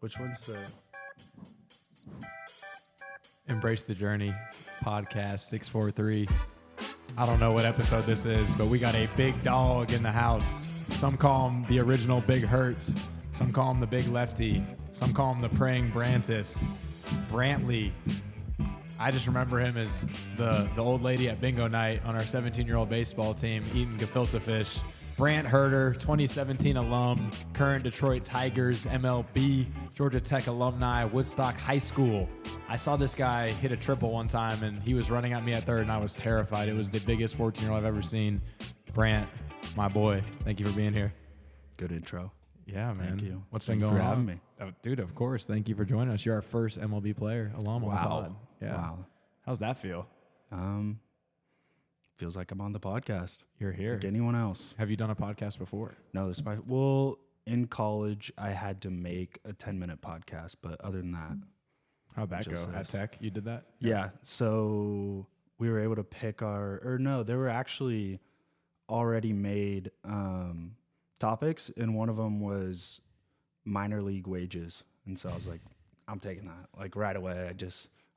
Which one's the Embrace the Journey podcast 643. I don't know what episode this is, but we got a big dog in the house. Some call him the original Big Hurt. Some call him the Big Lefty. Some call him the Praying Brantis. Brantley. I just remember him as the old lady at bingo night on our 17-year-old baseball team eating gefilte fish. Brant Hurter, 2017 alum, current Detroit Tigers MLB, Georgia Tech alumni, Woodstock High School. I saw this guy hit a triple one time, and he was running at me at third, and I was terrified. It was the biggest 14-year-old I've ever seen. Brant, my boy, thank you for being here. good intro? Yeah, man. Thank you. What's Thank been you going for on? having me. Oh, dude, of course. Thank you for joining us. You're our first MLB player alum on the pod. Yeah. Wow. How's that feel? Feels like I'm on the podcast. You're here. Like anyone else. Have you done a podcast before? No, this is well, in college, I had to make a 10-minute podcast, but other than that, How'd that go? Just At this. Tech, you did that? yeah. So we were able to pick they were actually already made topics, and one of them was minor league wages. And so I was like, I'm taking that. Like right away,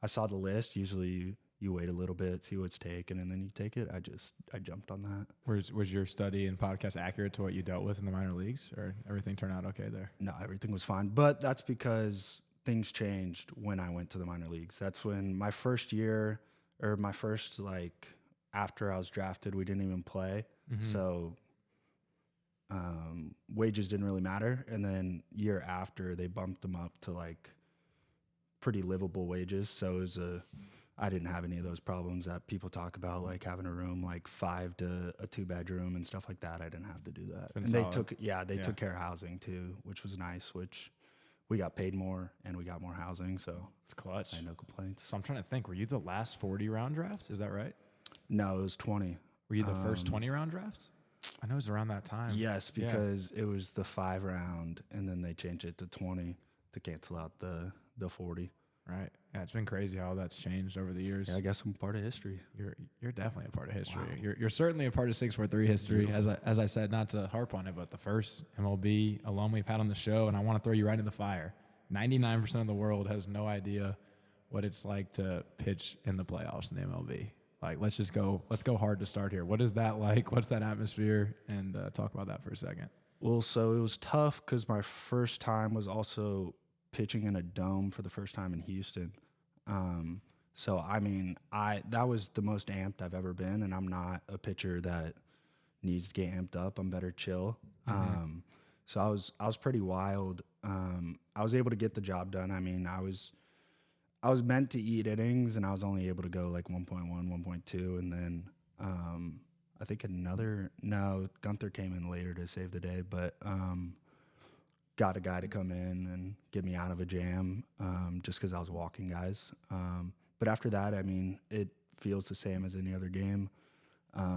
I saw the list. Usually you wait a little bit, see what's taken, and then you take it. I jumped on that. Was your study and podcast accurate to what you dealt with in the minor leagues, or everything turned out okay there? No, everything was fine. But that's because things changed when I went to the minor leagues. That's when my first year, or my first, after I was drafted, we didn't even play. Mm-hmm. So wages didn't really matter. And then year after, they bumped them up to pretty livable wages. So I didn't have any of those problems that people talk about, like having a room 5 to a 2-bedroom and stuff like that. I didn't have to do that. And solid. they took care of housing too, which was nice, which we got paid more and we got more housing. So It's clutch. I had no complaints. So I'm trying to think, were you the last 40-round draft? Is that right? No, it was 20. Were you the first 20-round draft? I know it was around that time. Yes, because it was the 5 round and then they changed it to 20 to cancel out the 40. Right. Yeah, it's been crazy how that's changed over the years. Yeah, I guess I'm part of history. You're definitely a part of history. Wow. You're certainly a part of 643 history. As I said, not to harp on it, but the first MLB alum we've had on the show, and I want to throw you right in the fire. 99% of the world has no idea what it's like to pitch in the playoffs in the MLB. Let's go hard to start here. What is that like? What's that atmosphere? And talk about that for a second. Well, so it was tough because my first time was also pitching in a dome for the first time in Houston. So I mean, that was the most amped I've ever been, and I'm not a pitcher that needs to get amped up. I'm better chill. Mm-hmm. So I was pretty wild. I was able to get the job done. I mean, I was meant to eat innings, and I was only able to go 1.1, 1.2, and then I think Gunther came in later to save the day, but got a guy to come in and get me out of a jam just because I was walking guys. But after that, I mean, it feels the same as any other game.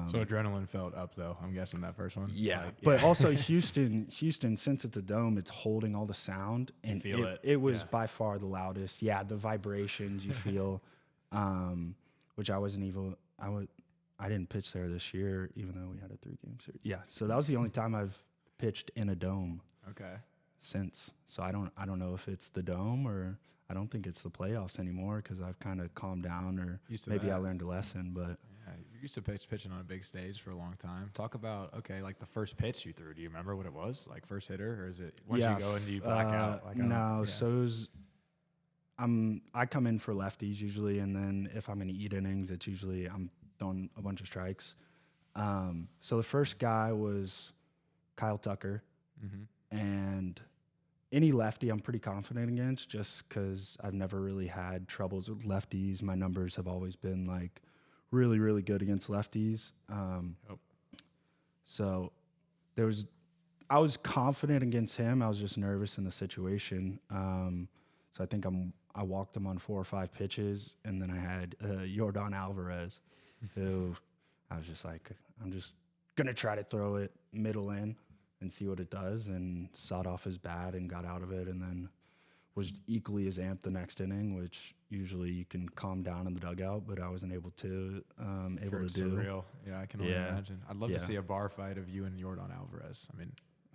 So adrenaline felt up, though, I'm guessing, that first one? Yeah, but also Houston, since it's a dome, it's holding all the sound. And feel it. It was by far the loudest. Yeah, the vibrations you feel, which I wasn't even, I didn't pitch there this year, even though we had a 3-game series. Yeah, so that was the only time I've pitched in a dome. Okay. Since. So I don't know if it's the dome or I don't think it's the playoffs anymore because I've kind of calmed down, or maybe I learned a lesson. But yeah, you used to pitching on a big stage for a long time. Talk about the first pitch you threw. Do you remember what it was? First hitter, or is it once you go and you black out? No. So it was. I come in for lefties usually, and then if I'm in eat innings, it's usually I'm throwing a bunch of strikes. So the first guy was Kyle Tucker, and any lefty I'm pretty confident against just because I've never really had troubles with lefties. My numbers have always been really, really good against lefties. So I was confident against him. I was just nervous in the situation. So I think I walked him on 4 or 5 pitches, and then I had Yordan Alvarez, who I was just I'm just going to try to throw it middle in and see what it does, and sawed off his bat and got out of it, and then was equally as amped the next inning, which usually you can calm down in the dugout, but I wasn't able to Surreal. Yeah, I can only imagine. I'd love to see a bar fight of you and Yordan Alvarez. I mean,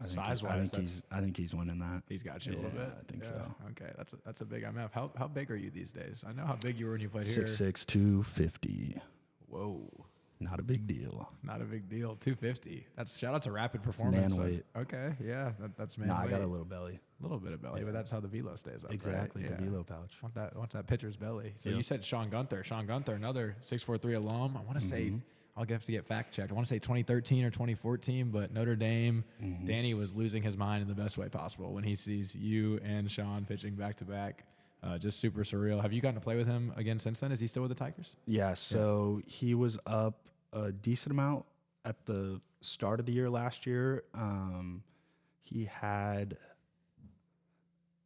Size-wise, I think he's winning that. he's got you a little bit. I think so. Okay, that's a big IMF. How big are you these days? I know how big you were when you played here. 6'6", 250. Whoa. Not a big deal. Not a big deal. 250. That's shout out to Rapid Performance. Man weight. Okay, yeah, that's man No, weight. I got a little belly. A little bit of belly, but that's how the velo stays up. Exactly, right? the velo pouch. Want that pitcher's belly. So Yep. you said Sean Gunther. Sean Gunther, another 6'4" alum. I want to say, I'll have to get fact checked. I want to say 2013 or 2014, but Notre Dame, Danny was losing his mind in the best way possible when he sees you and Sean pitching back to back. Just super surreal. Have you gotten to play with him again since then? Is he still with the Tigers? Yeah, so he was up a decent amount at the start of the year last year. He had,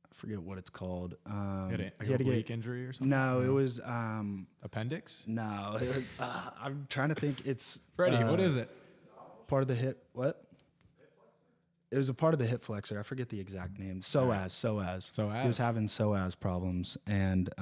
I forget what it's called. He had a oblique injury or something? No, it was Appendix? no. It was, I'm trying to think. It's Freddy, what is it? part of the hip. What? It was a part of the hip flexor. I forget the exact name. Psoas. He was having psoas problems, and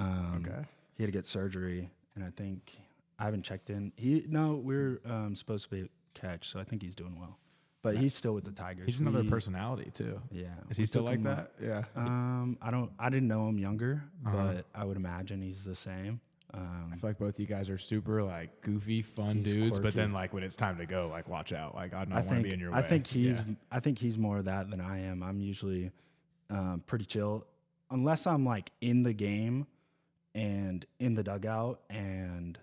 he had to get surgery. And I think I haven't checked in. We're supposed to be a catch, so I think he's doing well. But he's still with the Tigers. He's another personality too. Yeah. Is he still like that? Yeah. I didn't know him younger, but I would imagine he's the same. I feel like both you guys are super like goofy, fun He's dudes, but quirky. then like when it's time to go, like watch out. Like I don't want to be in your way. I think he's more of that than I am. I'm usually pretty chill, unless I'm like in the game and in the dugout and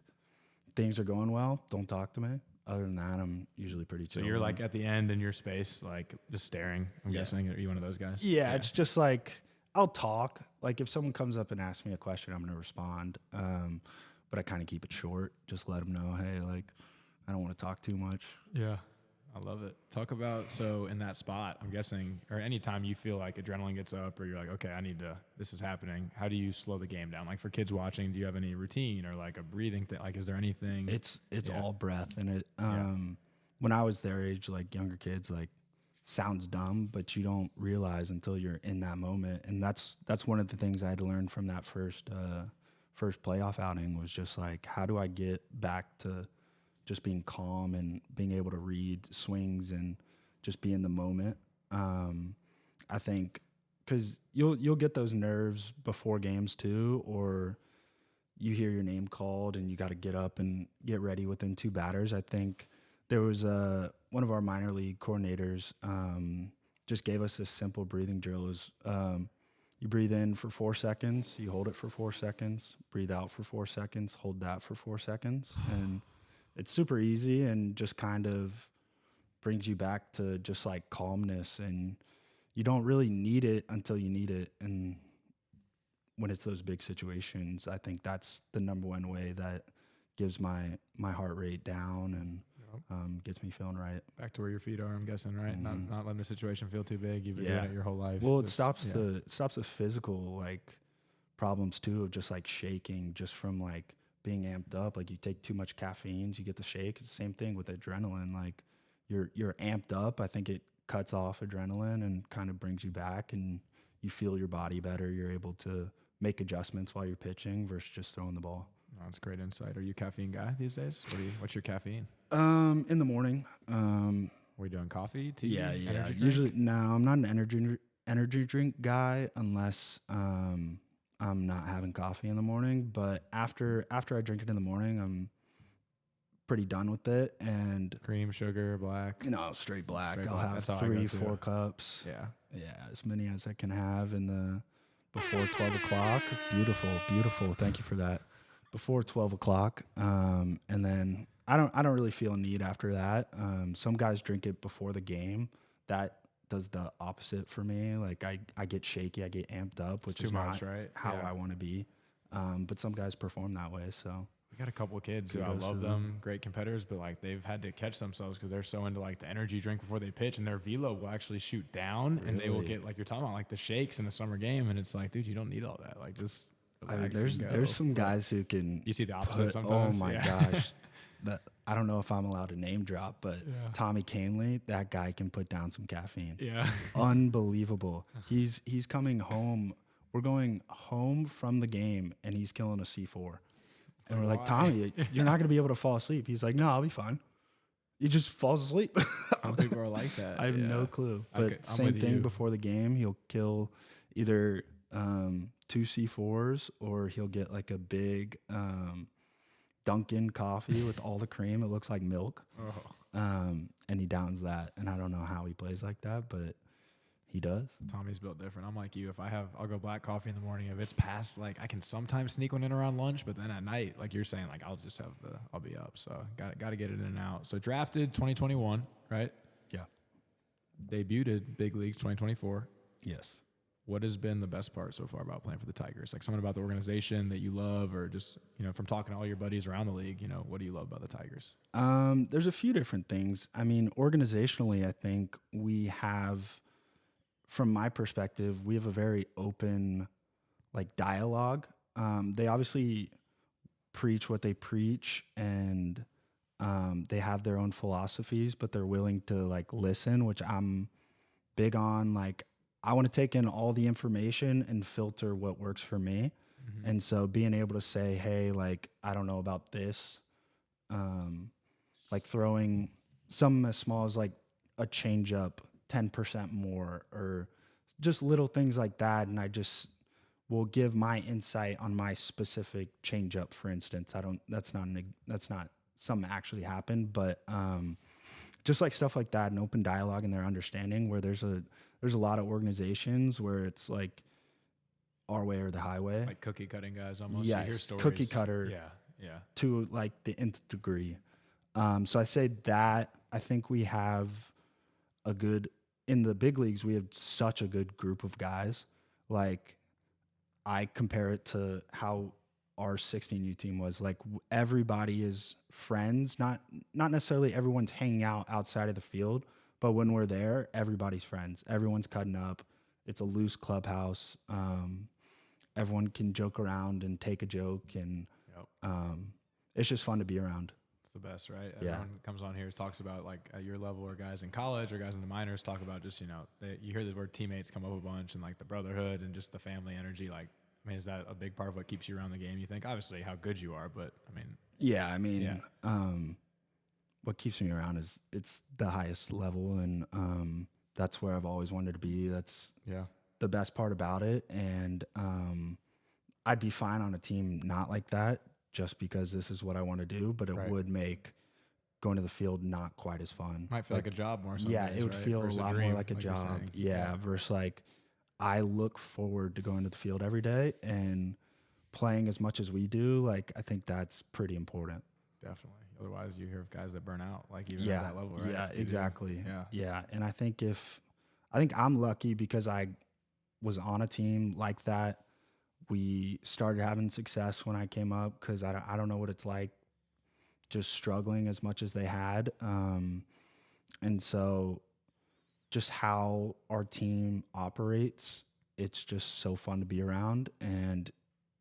things are going well. Don't talk to me. Other than that, I'm usually pretty chill. So you're like at the end in your space, like just staring. I'm guessing. Are you one of those guys? Yeah, it's just like I'll talk. Like if someone comes up and asks me a question, I'm gonna respond. But I kind of keep it short. Just let them know, hey, like I don't want to talk too much. Yeah. I love it. Talk about, so in that spot, I'm guessing, or anytime you feel like adrenaline gets up or you're like, okay, this is happening. How do you slow the game down? Like for kids watching, do you have any routine or like a breathing thing? Like, is there anything? It's all breath. And when I was their age, like younger kids, like sounds dumb, but you don't realize until you're in that moment. And that's one of the things I had to learn from that first playoff outing was just like, how do I get back to just being calm and being able to read swings and just be in the moment. I think because you'll get those nerves before games too, or you hear your name called and you got to get up and get ready within two batters. I think there was one of our minor league coordinators just gave us this simple breathing drill. Is you breathe in for 4 seconds, you hold it for 4 seconds, breathe out for 4 seconds, hold that for 4 seconds, and it's super easy and just kind of brings you back to just like calmness, and you don't really need it until you need it. And when it's those big situations, I think that's the number one way that gives my heart rate down and gets me feeling right. Back to where your feet are, I'm guessing, right? Not letting the situation feel too big. You've been doing it your whole life. Well, it stops the physical like problems too of just like shaking just from like being amped up. Like you take too much caffeine, you get the shake. It's the same thing with adrenaline. Like you're amped up. I think it cuts off adrenaline and kind of brings you back, and you feel your body better. You're able to make adjustments while you're pitching versus just throwing the ball. Oh, that's great insight. Are you a caffeine guy these days? What's your caffeine? In the morning. What are you doing? Coffee, tea? Yeah. Energy Usually, drink? no, I'm not an energy drink guy unless I'm not having coffee in the morning. But after I drink it in the morning, I'm pretty done with it. And Cream, sugar, black? Straight black. Straight I'll black. have That's how I go 3-4 too. cups. Yeah. As many as I can have before 12 o'clock. Beautiful. Thank you for that. Before 12 o'clock. And then I don't really feel a need after that. Some guys drink it before the game. That does the opposite for me. Like I get shaky, I get amped up, which is not right? how I want to be. But some guys perform that way. So we got a couple of kids who I love them, great competitors, but like they've had to catch themselves because they're so into like the energy drink before they pitch, and their velo will actually shoot down, and they will get like you're talking about like the shakes in a summer game, and it's like, dude, you don't need all that. Like just there's some guys who can. You see the opposite sometimes. Oh my gosh. I don't know if I'm allowed to name drop, but Tommy Canley, that guy can put down some caffeine. Yeah. Unbelievable. He's coming home. We're going home from the game, and he's killing a C4. And we're like, Tommy, you're not going to be able to fall asleep. He's like, no, I'll be fine. He just falls asleep. Some people are like that. I have no clue. But same thing before the game. He'll kill either 2 C4s or he'll get like a big Dunkin' coffee with all the cream. It looks like milk. And he downs that. And I don't know how he plays like that, but he does. Tommy's built different. I'm like you. I'll go black coffee in the morning. If it's past, like I can sometimes sneak one in around lunch, but then at night, like you're saying, like I'll be up. So got to get it in and out. So drafted 2021, right? Yeah. Debuted big leagues 2024. Yes. What has been the best part so far about playing for the Tigers? Like something about the organization that you love, or just, from talking to all your buddies around the league, what do you love about the Tigers? There's a few different things. I mean, organizationally, I think we have, from my perspective, we have a very open, like, dialogue. They obviously preach what they preach, and they have their own philosophies, but they're willing to, like, listen, which I'm big on. Like, I want to take in all the information and filter what works for me. Mm-hmm. And so being able to say, hey, like, I don't know about this, like throwing something as small as like a change up 10% more, or just little things like that. And I just will give my insight on my specific change up, for instance. That's not something that actually happened, but just like stuff like that, and open dialogue and their understanding, where there's a lot of organizations where it's like our way or the highway. Like cookie cutting guys almost. Yeah, you hear stories. cookie cutter. Yeah. To like the nth degree. So I say that I think we have in the big leagues, we have such a good group of guys. Like, I compare it to how our 16U team was. Like, everybody is friends. Not necessarily everyone's hanging out outside of the field, but when we're there, everybody's friends. Everyone's cutting up. It's a loose clubhouse. Everyone can joke around and take a joke, and it's just fun to be around. It's the best, right? Yeah. Everyone comes on here, talks about, like, at your level, or guys in college or guys in the minors talk about just, you hear the word teammates come up a bunch, and like the brotherhood and just the family energy. Like, I mean, is that a big part of what keeps you around the game, you think? Obviously how good you are, but I mean. What keeps me around is it's the highest level, and that's where I've always wanted to be. That's the best part about it. And I'd be fine on a team not like that, just because this is what I want to do, but it would make going to the field not quite as fun. Might feel like a job more. Some yeah, days, it would right? feel Versus a lot dream, more like a job. Yeah, versus like I look forward to going to the field every day and playing as much as we do. Like, I think that's pretty important. Definitely. Otherwise, you hear of guys that burn out, like even at that level, right? Yeah, exactly. Yeah. And I think I'm lucky because I was on a team like that. We started having success when I came up, because I don't know what it's like just struggling as much as they had. And so just how our team operates, it's just so fun to be around. And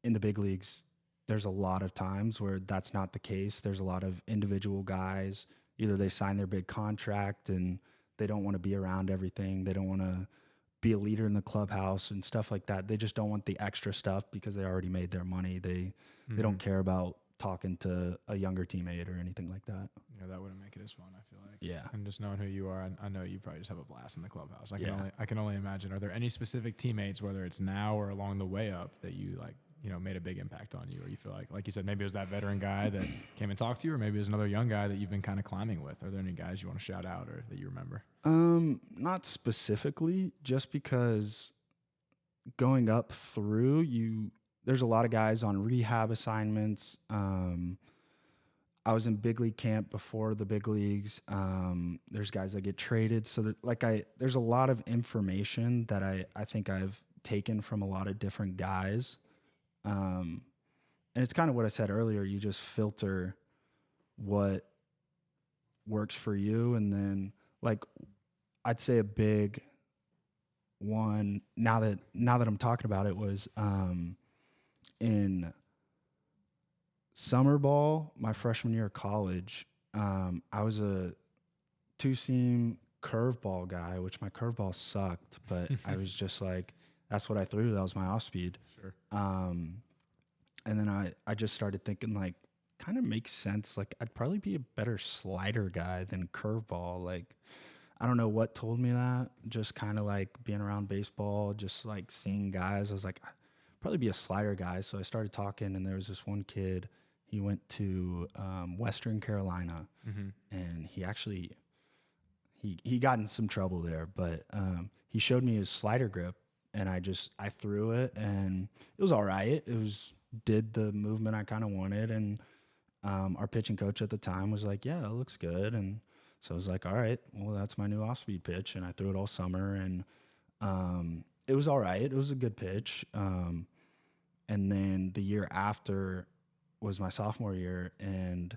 in the big leagues, there's a lot of times where that's not the case. There's a lot of individual guys. Either they sign their big contract and they don't want to be around everything. They don't want to be a leader in the clubhouse and stuff like that. They just don't want the extra stuff because they already made their money. They don't care about talking to a younger teammate or anything like that. Yeah, that wouldn't make it as fun, I feel like. Yeah. And just knowing who you are, I know you probably just have a blast in the clubhouse. I can only imagine. Are there any specific teammates, whether it's now or along the way up, that you made a big impact on you, or you feel like you said, maybe it was that veteran guy that came and talked to you, or maybe it was another young guy that you've been kind of climbing with? Are there any guys you want to shout out or that you remember? Not specifically, just because going up through there's a lot of guys on rehab assignments. I was in big league camp before the big leagues. There's guys that get traded. So that, there's a lot of information that I think I've taken from a lot of different guys. And it's kind of what I said earlier. You just filter what works for you. And then, like, I'd say a big one now that I'm talking about it was in summer ball, my freshman year of college. I was a 2-seam curveball guy, which my curveball sucked, but I was just like, that's what I threw. That was my off speed. Sure. And then I just started thinking, like, kind of makes sense. Like, I'd probably be a better slider guy than curveball. Like, I don't know what told me that. Just kind of like being around baseball, just like seeing guys. I was like, I'd probably be a slider guy. So I started talking, and there was this one kid. He went to Western Carolina, and he actually he got in some trouble there. But he showed me his slider grip, and I threw it, and it was all right. Did the movement I kind of wanted, and our pitching coach at the time was like, "Yeah, it looks good," and so I was like, "All right, well, that's my new off-speed pitch," and I threw it all summer, and it was all right. It was a good pitch, and then the year after was my sophomore year, and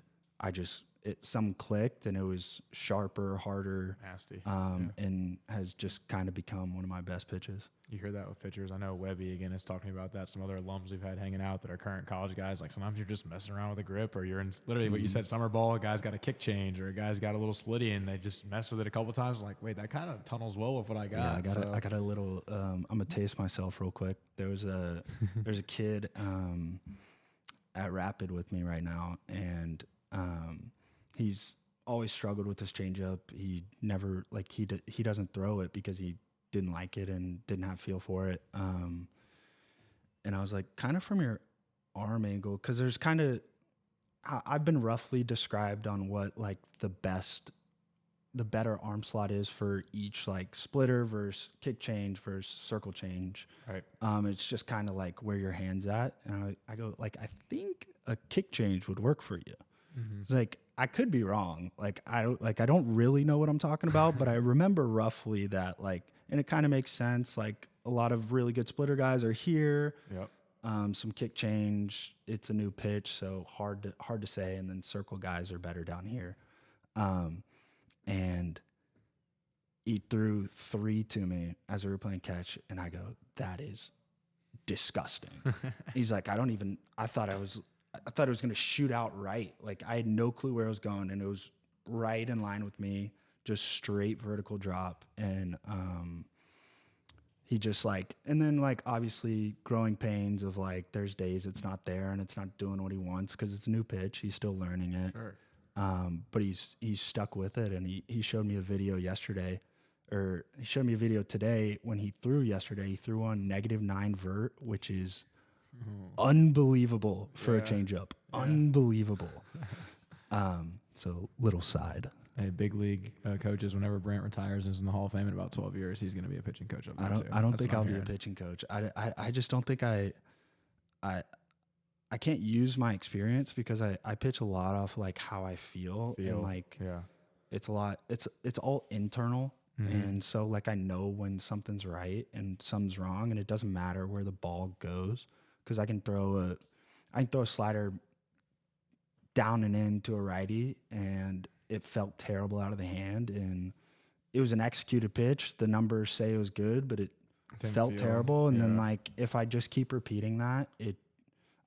some clicked, and it was sharper, harder, Nasty. and has just kind of become one of my best pitches. You hear that with pitchers. I know Webby, again, is talking about that. Some other alums we've had hanging out that are current college guys. Like, sometimes you're just messing around with a grip, or you're in literally what you said, summer ball, a guy's got a kick change, or a guy's got a little splitty, and they just mess with it a couple times. Like, wait, that kind of tunnels well with what I got. Yeah, I got a little, I'm going to taste myself real quick. There's a kid at Rapid with me right now, and he's always struggled with his changeup. He never, like, he doesn't throw it because he didn't like it and didn't have feel for it. And I was like, kind of from your arm angle, because there's kind of, I've been roughly described on what like the better arm slot is for each like splitter versus kick change versus circle change. Right. It's just kind of like where your hand's at. And I go, like, I think a kick change would work for you. It's like, I could be wrong. Like, I don't really know what I'm talking about, but I remember roughly that, like, and it kind of makes sense. Like, a lot of really good splitter guys are here. Yep. Some kick change. It's a new pitch, so hard to say. And then circle guys are better down here. And he threw 3 to me as we were playing catch, and I go, that is disgusting. He's like, I thought it was going to shoot out right. Like, I had no clue where it was going, and it was right in line with me, just straight vertical drop. And he just like, and then like obviously growing pains of like, there's days it's not there and it's not doing what he wants because it's a new pitch. He's still learning it. Sure. But he's stuck with it. And he showed me a video yesterday, or he showed me a video today when he threw yesterday. He threw on -9 vert, which is unbelievable for a changeup. Yeah. Unbelievable. So little side. Hey, big league coaches, whenever Brant retires and is in the Hall of Fame in about 12 years, he's going to be a pitching coach up there too. I don't think I'll be a pitching coach. I just don't think I can't use my experience because I pitch a lot off like how I feel. And like it's a lot, it's all internal. And so like I know when something's right and something's wrong, and it doesn't matter where the ball goes, because I can throw a slider down and in to a righty, and it felt terrible out of the hand, and it was an executed pitch. The numbers say it was good, but it felt terrible. And then like if I just keep repeating that,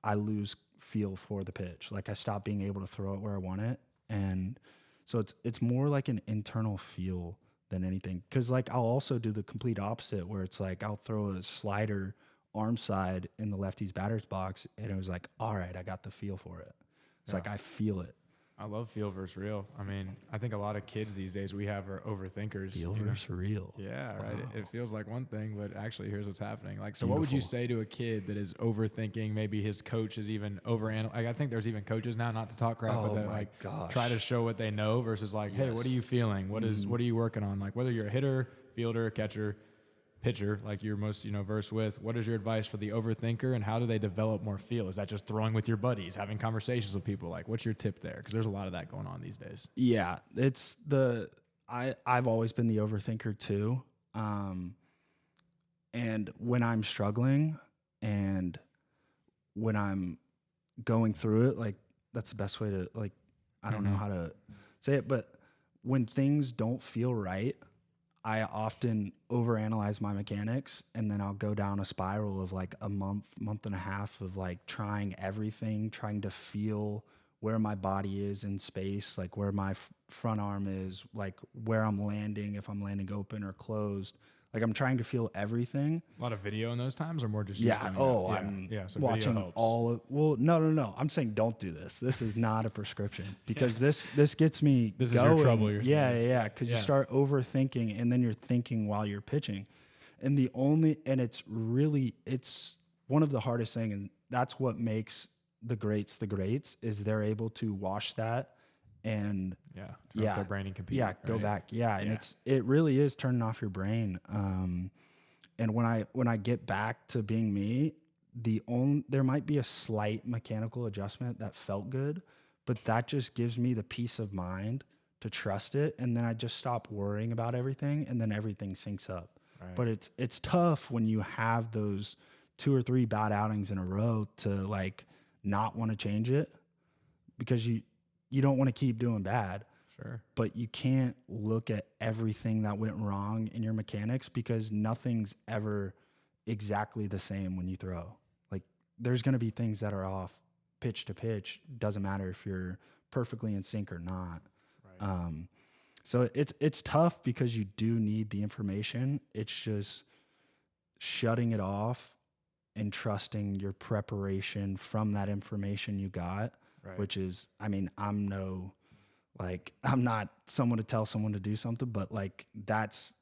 I lose feel for the pitch. Like I stop being able to throw it where I want it, and so it's more like an internal feel than anything. Because like I'll also do the complete opposite, where it's like I'll throw a slider arm side in the lefty's batter's box, and it was like, all right, I got the feel for it. It's like I feel it. I love feel versus real. I mean, I think a lot of kids these days we have are overthinkers. Feel versus real. Yeah, right. Wow. It feels like one thing, but actually here's what's happening. Like, so what would you say to a kid that is overthinking? Maybe his coach is even overanalyzing. Like, I think there's even coaches now, not to talk crap, but that like try to show what they know versus like, hey, what are you feeling? What are you working on? Like, whether you're a hitter, fielder, catcher, pitcher, like you're most versed with, what is your advice for the overthinker, and how do they develop more feel? Is that just throwing with your buddies, having conversations with people? Like, what's your tip there? Because there's a lot of that going on these days. Yeah, it's I've always been the overthinker too, and when I'm struggling and when I'm going through it, like that's the best way to, like, I don't know how to say it, but when things don't feel right, I often overanalyze my mechanics, and then I'll go down a spiral of like a month and a half of like trying everything, trying to feel where my body is in space, like where my front arm is, like where I'm landing, if I'm landing open or closed. Like I'm trying to feel everything. A lot of video in those times, or more just you Yeah. feeling Oh, it? I'm So watching video helps. all of. Well, no. I'm saying don't do this. This is not a prescription because this gets me. This going. is your trouble. You're yeah, saying. yeah. Because you start overthinking, and then you're thinking while you're pitching, and it's one of the hardest thing, and that's what makes the greats, is they're able to wash that and turn off their brain and compete. go back. And it really is turning off your brain. And when I get back to being me, there might be a slight mechanical adjustment that felt good, but that just gives me the peace of mind to trust it, and then I just stop worrying about everything, and then everything syncs up. Right. But it's tough when you have those 2 or 3 bad outings in a row to like not want to change it, because you don't want to keep doing bad. Sure. But you can't look at everything that went wrong in your mechanics, because nothing's ever exactly the same when you throw. Like there's going to be things that are off pitch to pitch. Doesn't matter if you're perfectly in sync or not. Right. So it's tough because you do need the information. It's just shutting it off and trusting your preparation from that information you got, which is, I mean, I'm not someone to tell someone to do something, but like that's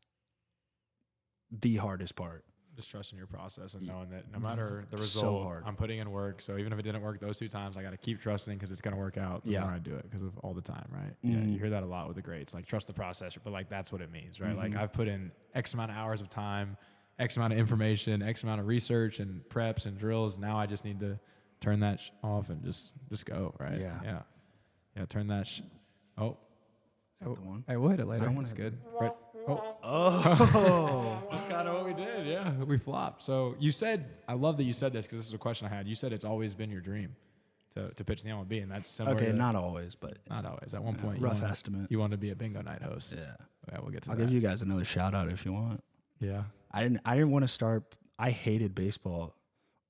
the hardest part. Just trusting your process and knowing that no matter the result, I'm putting in work. So even if it didn't work those 2 times, I got to keep trusting because it's going to work out when I do it, because of all the time, right? Yeah, you hear that a lot with the greats, like trust the process, but like that's what it means, right? Like I've put in X amount of hours of time, X amount of information, X amount of research and preps and drills. Now I just need to turn that off and just go, right? Yeah. Turn that. Is that the one? Hey, we'll hit it later. That's good. Fred. That's kind of what we did. Yeah, we flopped. So you said, I love that you said this because this is a question I had. You said it's always been your dream to pitch the MLB, and that's similar. Okay, not always, but not always. At one point, rough estimate. You wanted to be a bingo night host. Yeah, we'll get to that. I'll give you guys another shout out if you want. Yeah, I didn't want to start. I hated baseball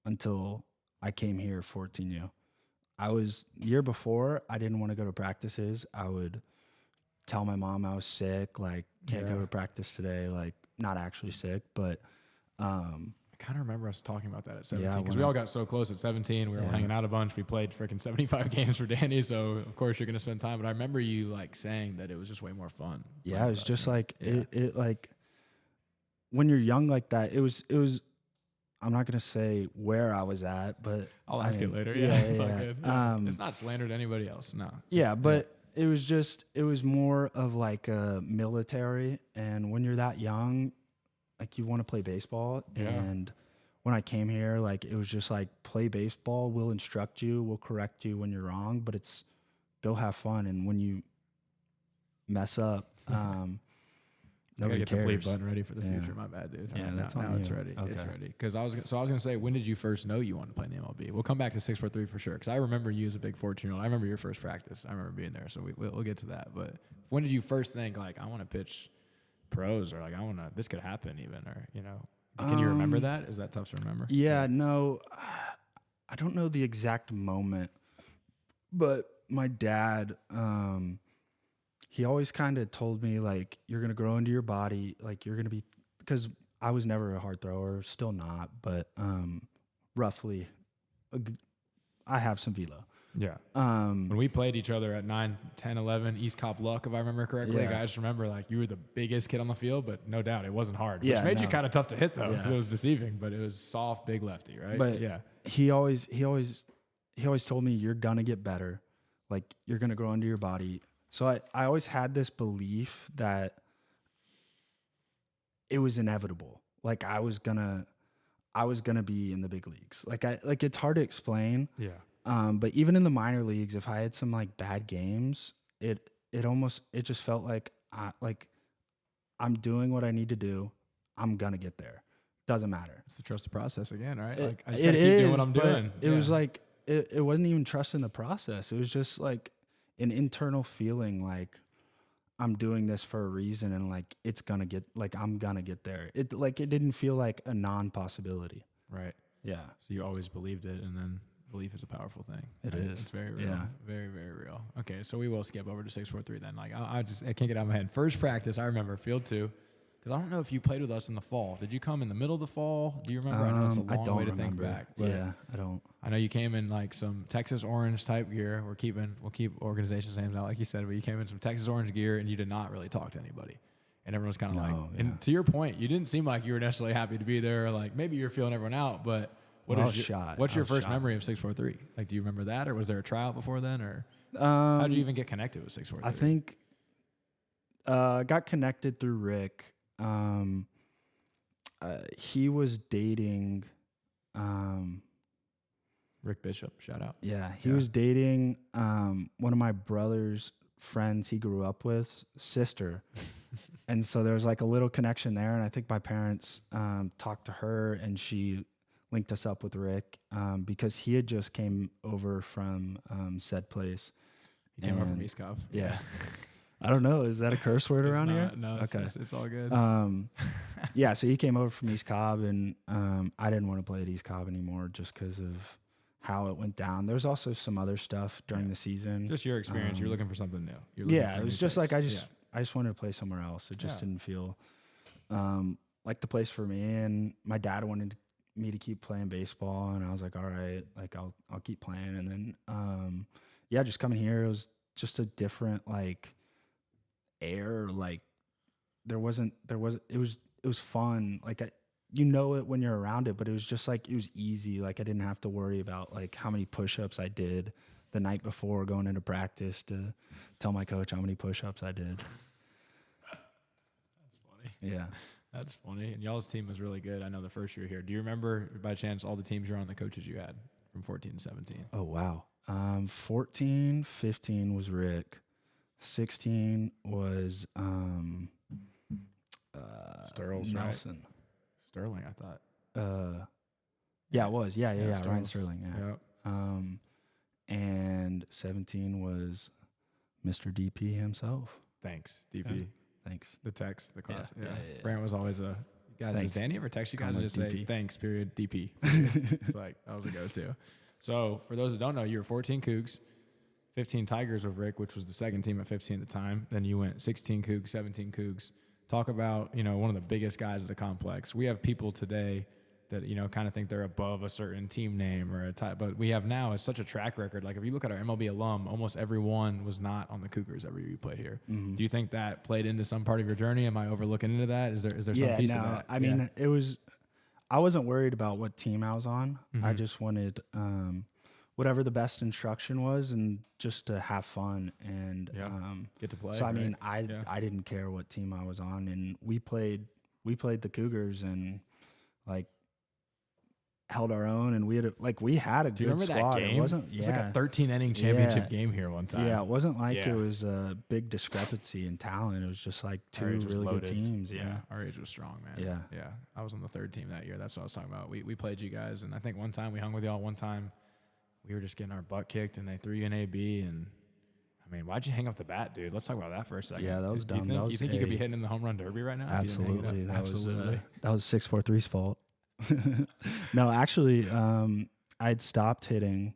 until I came here 14U. Year before, I didn't want to go to practices. I would tell my mom I was sick, like can't go to practice today, like not actually sick, but I kind of remember us talking about that at 17 because we all got so close at 17. We were hanging out a bunch. We played freaking 75 games for Danny, so of course you're gonna spend time. But I remember you like saying that it was just way more fun. Yeah, it was just like it like when you're young like that. It was. I'm not gonna say where I was at, but I'll ask it later. Yeah, it's all good. It's not slander to anybody else. No. Yeah, but. It was more of like a military, and when you're that young, like you want to play baseball. And when I came here, like it was just like play baseball. We'll instruct you, we'll correct you when you're wrong, but it's go have fun. And when you mess up, nobody get cares. The bleep button ready for the future. My bad, dude. Yeah, now it's ready. Okay. It's ready. Because I was gonna say, when did you first know you wanted to play in the MLB? We'll come back to 643 for sure. Because I remember you as a big 14-year-old. I remember your first practice. I remember being there. So we'll get to that. But when did you first think like I want to pitch pros, or like this could happen even, or can you remember that? Is that tough to remember? Yeah, no, I don't know the exact moment, but my dad. He always kind of told me, like, you're going to grow into your body. Like, you're going to be, because I was never a hard thrower, still not, but roughly, I have some velo. Yeah. When we played each other at 9, 10, 11, East Cop Luck, if I remember correctly, I just remember, like, you were the biggest kid on the field, but no doubt it wasn't hard, which made you kind of tough to hit, though, because it was deceiving, but it was soft, big lefty, right? But he always told me, you're going to get better. Like, you're going to grow into your body. So I always had this belief that it was inevitable. Like I was gonna be in the big leagues. Like it's hard to explain. Yeah. But even in the minor leagues, if I had some like bad games, it just felt like I'm doing what I need to do. I'm gonna get there. Doesn't matter. It's the trust the process again, right? Like I just gotta keep doing what I'm doing. It was like it wasn't even trusting the process. It was just like an internal feeling like I'm doing this for a reason, and like I'm gonna get there. It didn't feel like a non-possibility. Right. Yeah. So you always believed it, and then belief is a powerful thing. It is. It's very real. Yeah. Very, very real. Okay, so we will skip over to 643 then. Like I can't get out of my head. First practice, I remember field 2. Because I don't know if you played with us in the fall. Did you come in the middle of the fall? Do you remember? I know it's a long way to think back. Yeah, I don't. I know you came in like some Texas orange type gear. We'll keep organization's names out like you said, but you came in some Texas orange gear and you did not really talk to anybody. And everyone was kind of and to your point, you didn't seem like you were necessarily happy to be there. Like maybe you're feeling everyone out, but what's your first memory of 643? Like, do you remember that, or was there a tryout before then, or how did you even get connected with 643? I think I got connected through Rick. He was dating Rick Bishop, shout out. Yeah, he was dating one of my brother's friends he grew up with, sister. And so there was like a little connection there. And I think my parents talked to her and she linked us up with Rick because he had just came over from said place. He came over from East Cobb. Yeah. I don't know. Is that a curse word around here? No, okay. It's all good. Yeah, so he came over from East Cobb, and I didn't want to play at East Cobb anymore just because of how it went down. There's also some other stuff during the season. Just your experience. You're looking for something new. Yeah, it was just like I just wanted to play somewhere else. It just didn't feel like the place for me. And my dad wanted me to keep playing baseball, and I was like, all right, like I'll keep playing. And then just coming here, it was just a different like air. Like it was fun. Like you know it when you're around it, but it was just like it was easy. Like I didn't have to worry about like how many push-ups I did the night before going into practice to tell my coach how many push-ups I did. That's funny. Yeah. That's funny. And y'all's team was really good. I know the first year here. Do you remember by chance all the teams you're on, the coaches you had from 14 to 17? Oh, wow. 14, 15 was Rick. 16 was Sterling's Nelson. Right? Sterling, I thought. Yeah, it was. Yeah. Sterling. Ryan Sterling. Yeah. Yep. And 17 was Mr. DP himself. Thanks, DP. Yeah. Thanks. The text, the class. Yeah. Brant was always guys, thanks. does Danny ever text you guys and just DP. say, thanks, period, DP? It's like, that was a go-to. So for those that don't know, you were 14 Cougs, 15 Tigers with Rick, which was the second team at 15 at the time. Then you went 16 Cougs, 17 Cougs. Talk about, one of the biggest guys of the complex. We have people today that, kind of think they're above a certain team name or a type, but we have now is such a track record. Like if you look at our MLB alum, almost everyone was not on the Cougars every year you played here. Mm-hmm. Do you think that played into some part of your journey? Am I overlooking into that? Is there some piece of that? I mean, I wasn't worried about what team I was on. Mm-hmm. I just wanted, whatever the best instruction was and just to have fun and get to play. So I mean, I didn't care what team I was on, and we played the Cougars and like held our own, and we had a good squad. Do you remember that game? It wasn't. It was like a 13-inning championship game here one time. Yeah, it wasn't like it was a big discrepancy in talent. It was just like two really good teams. Yeah, our age was strong, man. Yeah. I was on the third team that year. That's what I was talking about. We played you guys, and I think one time we hung with y'all. One time we were just getting our butt kicked, and they threw you an AB. And I mean, why'd you hang up the bat, dude? Let's talk about that for a second. Yeah, that was dumb. You think you could be hitting in the home run derby right now? Absolutely. That was 643's fault. No, actually, I had stopped hitting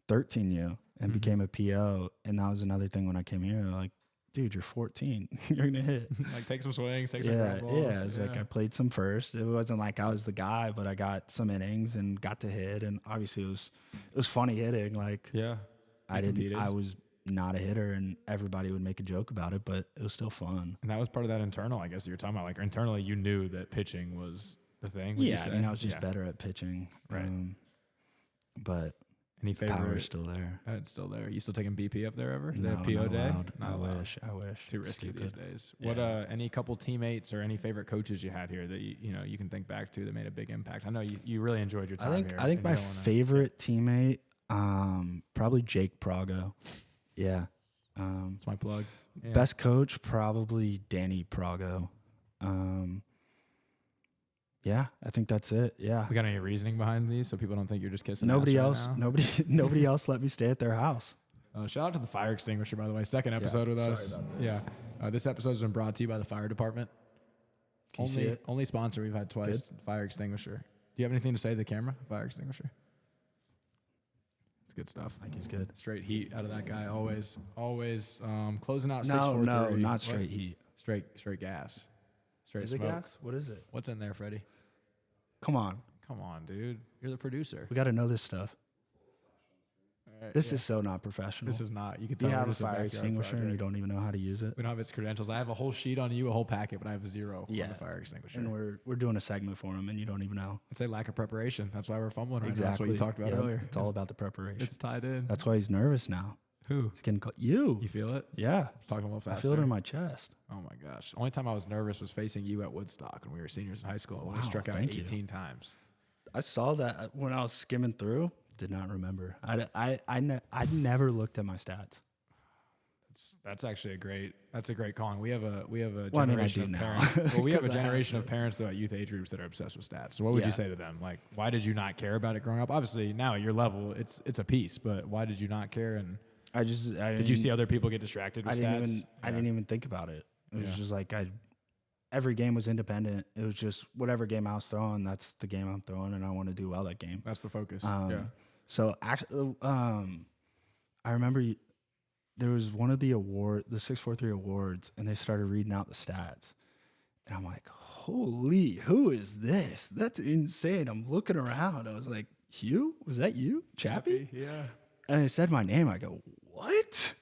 13U and became a PO, and that was another thing when I came here. Like, dude, you're 14, you're gonna hit. Like, take some swings, take some ground balls. Yeah, it's like I played some first. It wasn't like I was the guy, but I got some innings and got to hit, and obviously it was funny hitting. Like, I was not a hitter, and everybody would make a joke about it, but it was still fun. And that was part of that internal, I guess, that you're talking about. Like, internally, you knew that pitching was the thing. Yeah, I mean, I was just better at pitching. Right. But any favorite? Power's still there. It's still there. You still taking BP up there ever? Do No, they have PO not day? allowed. Not I allowed. wish. Too risky these days. Yeah. What any couple teammates or any favorite coaches you had here that you can think back to that made a big impact? I know you really enjoyed your time here. I think my favorite teammate, probably Jake Pralgo. Yeah. It's my plug. Yeah. Best coach, probably Danny Pralgo. Yeah, I think that's it. Yeah. We got any reasoning behind these so people don't think you're just kissing nobody ass else. right now? Nobody else let me stay at their house. Shout out to the fire extinguisher, by the way. Second episode with us. Yeah. This episode's been brought to you by the fire department. Only sponsor we've had twice. Good. Fire extinguisher. Do you have anything to say to the camera? Fire extinguisher. It's good stuff. I think he's good. Straight heat out of that guy. Always closing out 643. No, not straight heat. Straight gas. Straight Is it smoke. gas? What is it? What's in there, Freddy? Come on. Come on, dude. You're the producer. We got to know this stuff. All right, This is so not professional. This is not. You can Do tell you we're have a just fire backyard extinguisher and you project. don't even know how to use it? We don't have its credentials. I have a whole sheet on you, a whole packet, but I have 0 on Yeah. the fire extinguisher. And we're doing a segment for him and you don't even know. It's a lack of preparation. That's why we're fumbling right now. That's Exactly. what you talked about Yep. earlier. It's all about the preparation. It's tied in. That's why he's nervous now. Who? He's getting called. You. You feel it? Yeah. I'm talking a little I faster. feel it in my chest. Oh my gosh. Only time I was nervous was facing you at Woodstock when we were seniors in high school. When we Wow, struck out thank you. 18 times. I saw that when I was skimming through. Did not remember. I never looked at my stats. That's actually a great calling. We have a Well, I mean, I generation do of now. parents. Well, we have a 'Cause I have generation of to. parents though at youth age groups that are obsessed with stats. So what would Yeah. you say to them? Like, why did you not care about it growing up? Obviously, now at your level, it's a piece. But why did you not care? And did you see other people get distracted with stats? I didn't even think about it. It was Yeah. just like every game was independent. It was just whatever game I was throwing, that's the game I'm throwing, and I want to do well that game. That's the focus. So actually, I remember there was one of the 643 awards, and they started reading out the stats, and I'm like, holy, who is this? That's insane. I'm looking around. I was like, Hugh? Was that you? Chappie? Yeah. And they said my name. I go, what?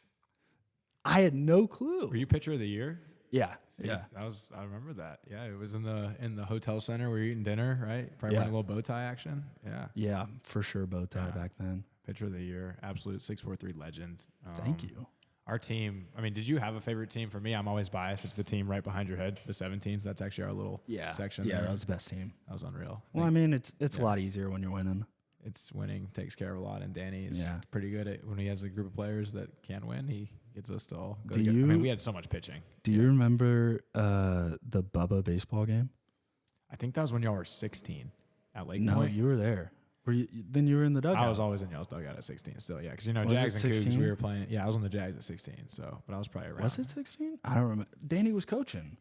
I had no clue. Were you pitcher of the year? Yeah. See, Yeah. I remember that. Yeah, it was in the hotel center. We were eating dinner, right? Probably Yeah. wearing a little bow tie action. Yeah. Yeah, for sure. Bow tie Yeah. back then. Pitcher of the year, absolute 643 legend. Thank you. Our team, I mean, did you have a favorite team? For me, I'm always biased. It's the team right behind your head, the 17s. That's actually our little section. Yeah, there. that was the best team. That was unreal. Well, I mean, it's a lot easier when you're winning. It's winning, takes care of a lot, and Danny is Yeah. pretty good at when he has a group of players that can win. He gets us to all go Do together. I mean, you- we had so much pitching. Do you remember the Bubba baseball game? I think that was when y'all were 16 at Lake No, Point. you were there. Then you were in the dugout. I was always in y'all's dugout at 16 still, yeah. Because, Was it Jags and Cougs, 16? we were playing. Yeah, I was on the Jags at 16, so, but I was probably around. Was it 16? I don't remember. Danny was coaching.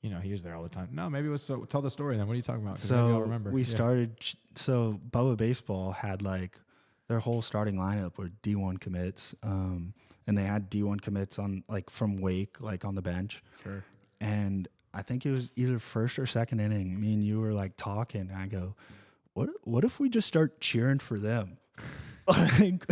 He was there all the time. No, maybe it was so. Tell the story then. What are you talking about? 'Cause maybe I'll So remember. we Yeah. started. So Bubba baseball had like their whole starting lineup were D1 commits, and they had D1 commits on like from Wake, like on the bench. Sure. And I think it was either first or second inning. Me and you were like talking, and I go, "What if we just start cheering for them? Like,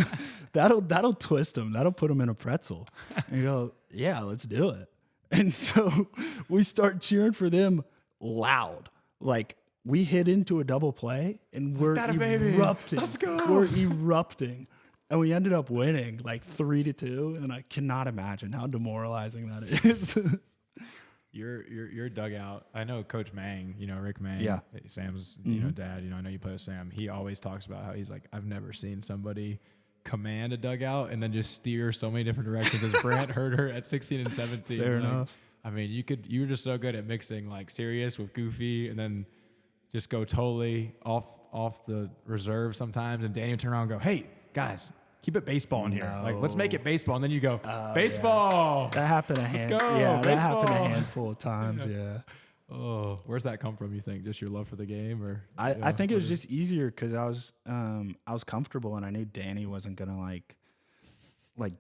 that'll twist them. That'll put them in a pretzel." And you go, "Yeah, let's do it." And so we start cheering for them loud. Like we hit into a double play, and we're That a baby. erupting. Let's go. We're erupting. And we ended up winning like 3-2, and I cannot imagine how demoralizing that is. Your dugout. I know Coach Mang, Rick Mang. Yeah. Sam's, dad. I know you play with Sam. He always talks about how he's like, I've never seen somebody command a dugout and then just steer so many different directions as Brant Hurter at 16 and 17. Fair enough. I mean, you were just so good at mixing like serious with goofy, and then just go totally off the reserve sometimes. And Danny would turn around and go, "Hey guys, keep it baseball in here. Like, let's make it baseball." And then you go, "Baseball." That happened go, that happened a baseball. handful of times. Yeah. Oh, where's that come from? You think just your love for the game, or I think it was just easier because I was comfortable, and I knew Danny wasn't gonna like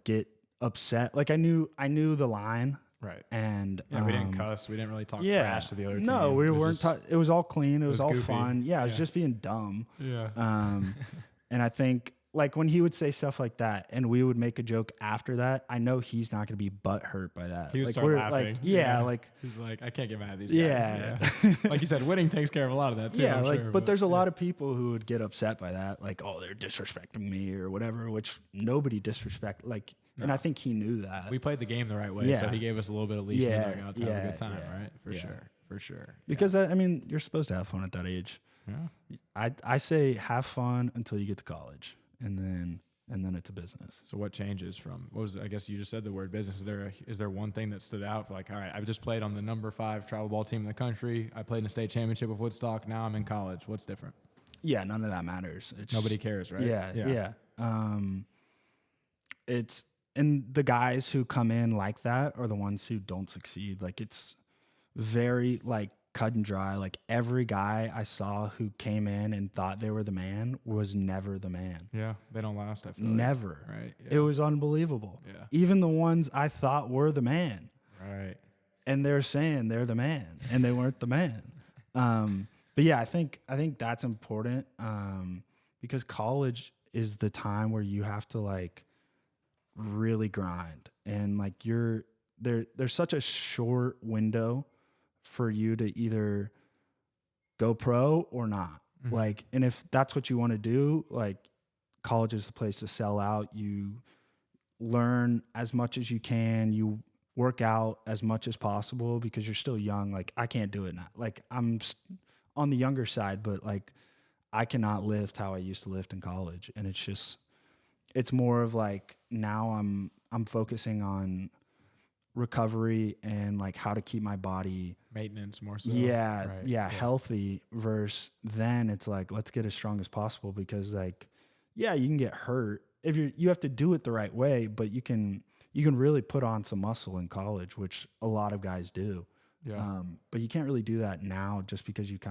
get upset. Like I knew the line, right? and Yeah, we didn't cuss. We didn't really talk trash to the other team. No, we It was weren't. just- It was all clean. It was all goofy. fun. Yeah, it was Yeah. just being dumb. Yeah. And I think like when he would say stuff like that, and we would make a joke after that, I know he's not gonna be butthurt by that. He would like start laughing. Like he's like, I can't get mad at these Yeah. guys. Yeah. Like you said, winning takes care of a lot of that too. yeah, I'm like, sure, but there's a lot of people who would get upset by that, like, oh, they're disrespecting me or whatever, which nobody disrespect. Like, and I think he knew that. we played the game the right way, so Yeah. he gave us a little bit of leash in the Yeah, dugout to have a yeah, good time, yeah, right? For yeah. sure, for sure. Because I mean, you're supposed to have fun at that age. Yeah. I say have fun until you get to college, and then it's a business. So what changes from what was it? I guess you just said the word business. Is there one thing that stood out for like, all right, I've just played on the number 5 travel ball team in the country. I played in a state championship with Woodstock. Now I'm in college. What's different? Yeah, none of that matters. It's Nobody cares, right? Yeah. It's and the guys who come in like that are the ones who don't succeed. Like it's very like cut and dry. Like every guy I saw who came in and thought they were the man was never the man. Yeah, they don't last. I feel Never. Right. It was unbelievable. Yeah. Even the ones I thought were the man. Right. and they're saying they're the man, and they weren't the man. But yeah, I think that's important because college is the time where you have to like really grind, and like there's such a short window for you to either go pro or not. Mm-hmm. Like, and if that's what you want to do, like college is the place to sell out. You learn as much as you can. You work out as much as possible because you're still young. Like I can't do it now. Like I'm on the younger side, but like I cannot lift how I used to lift in college. And it's more of like now I'm focusing on recovery and like how to keep my body maintenance more so. Yeah, right. Yeah, healthy versus then it's like let's get as strong as possible because like yeah, you can get hurt if you have to do it the right way, but you can really put on some muscle in college, which a lot of guys do. Yeah. But you can't really do that now just because you've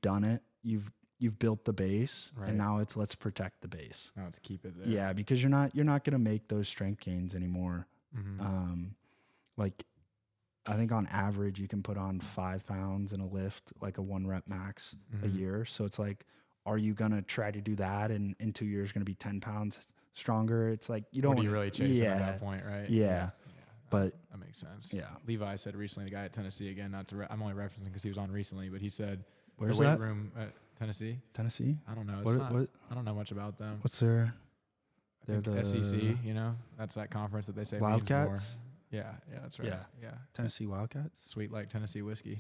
done it. You've built the base, right. And now it's let's protect the base. Now let's keep it there. Yeah, because you're not going to make those strength gains anymore. Mm-hmm. Like I think on average you can put on 5 pounds in a lift, like a 1 rep max a year. So it's like, are you going to try to do that and in 2 years going to be 10 pounds stronger? It's like, you don't want to really chase it at that point, right? Yeah. But that makes sense. Yeah. Levi said recently, the guy at Tennessee, again, I'm only referencing because he was on recently, but he said where's the weight that? room at Tennessee. I don't know. I don't know much about them. What's their? They're the SEC. You know, that's that conference that they say Wildcats. Means more. Yeah, that's right. Yeah. Tennessee Wildcats. Sweet like Tennessee whiskey.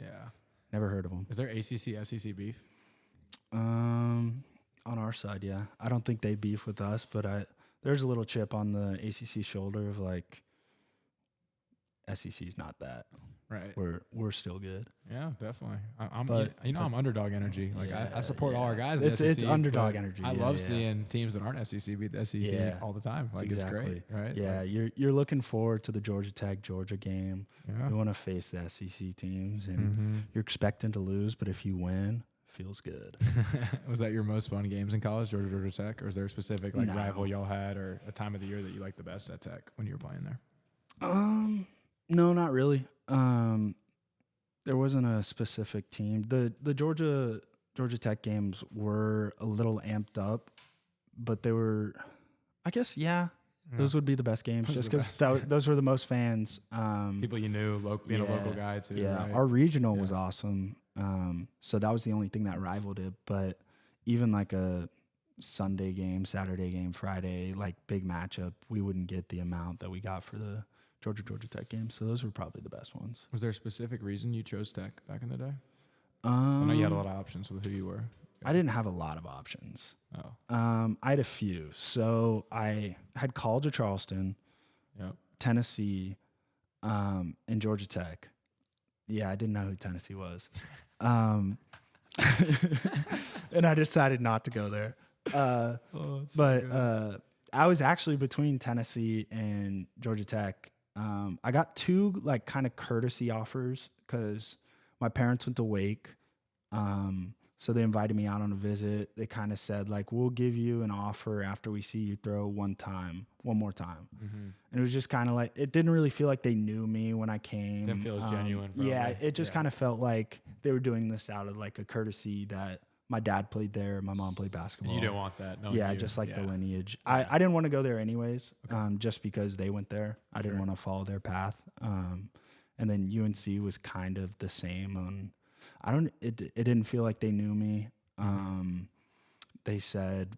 Yeah. Never heard of them. Is there ACC SEC beef? On our side, yeah. I don't think they beef with us, but there's a little chip on the ACC shoulder of like SEC's not that. Right. We're still good. Yeah, definitely. I'm underdog energy. Like I support all our guys. It's underdog energy. I love seeing teams that aren't SEC beat the SEC all the time. Like exactly. It's great, right? Yeah, like, you're looking forward to the Georgia Tech Georgia game. Yeah. You want to face the SEC teams, and you're expecting to lose, but if you win, feels good. Was that your most fun games in college, Georgia Tech, or is there a specific rival y'all had, or a time of the year that you liked the best at Tech when you were playing there? No, not really. There wasn't a specific team. The Georgia Tech games were a little amped up, but they were, I guess, those would be the best games just because those were the most fans. People you knew, being a local guy too. Yeah, right? Our regional was awesome. So that was the only thing that rivaled it. But even like a Sunday game, Saturday game, Friday, like big matchup, we wouldn't get the amount that we got for the Georgia Tech games. So those were probably the best ones. Was there a specific reason you chose Tech back in the day? So I know you had a lot of options with who you were. I didn't have a lot of options. Oh. I had a few. So I had College of Charleston, Tennessee, and Georgia Tech. Yeah, I didn't know who Tennessee was. And I decided not to go there. I was actually between Tennessee and Georgia Tech. I got 2 like kind of courtesy offers because my parents went to Wake. So they invited me out on a visit. They kind of said like, we'll give you an offer after we see you throw one more time. Mm-hmm. And it was just kind of like, it didn't really feel like they knew me when I came. Didn't feel as genuine. Probably. Yeah. It just kind of felt like they were doing this out of like a courtesy that my dad played there. My mom played basketball. And you didn't want that. No, just like the lineage. Yeah. I didn't want to go there anyways, just because they went there. I didn't want to follow their path. And then UNC was kind of the same on, it didn't feel like they knew me. They said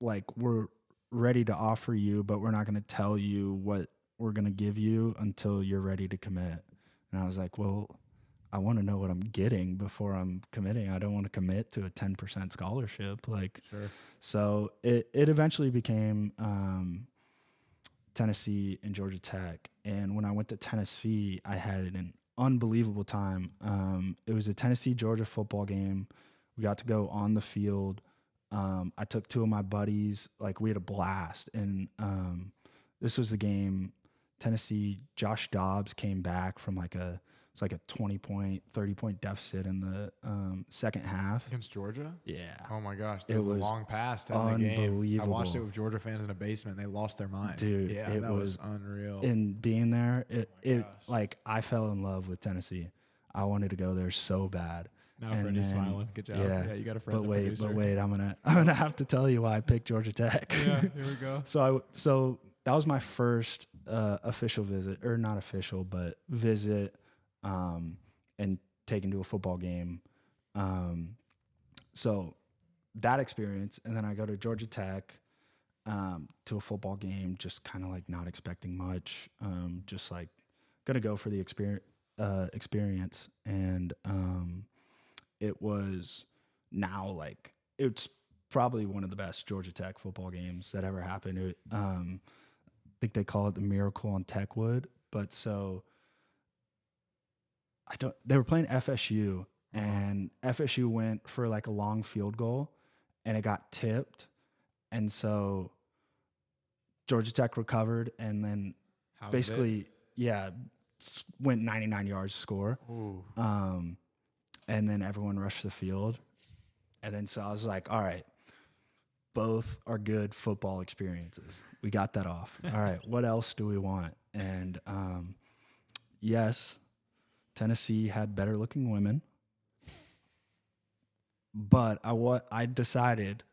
like, we're ready to offer you, but we're not going to tell you what we're going to give you until you're ready to commit. And I was like, well, I want to know what I'm getting before I'm committing. I don't want to commit to a 10% scholarship. So it eventually became Tennessee and Georgia Tech. And when I went to Tennessee, I had an unbelievable time. It was a Tennessee-Georgia football game. We got to go on the field. I took 2 of my buddies. Like, we had a blast. And this was the game Tennessee, Josh Dobbs came back from like a It's like a 20-point, 30-point deficit in the second half. Against Georgia? Yeah. Oh my gosh, there was a long pass to end the game. I watched it with Georgia fans in a basement. They lost their mind. Dude, yeah, that was unreal. And being there, it like I fell in love with Tennessee. I wanted to go there so bad. Now Freddy's smiling. Good job. Yeah, you got a friend. But wait, I'm gonna have to tell you why I picked Georgia Tech. Yeah, here we go. So that was my first official visit, or not official, but visit, and taken to a football game. So that experience, and then I go to Georgia Tech to a football game, just kind of like not expecting much, just like gonna go for the experience, and it was now like it's probably one of the best Georgia Tech football games that ever happened. I think they call it the Miracle on Techwood, but so they were playing FSU, and FSU went for like a long field goal, and it got tipped, and so Georgia Tech recovered, and then went 99 yards to score. Ooh. And then everyone rushed the field, and then so I was like, all right, both are good football experiences. We got that off. All right, what else do we want? And yes, Tennessee had better looking women, but I decided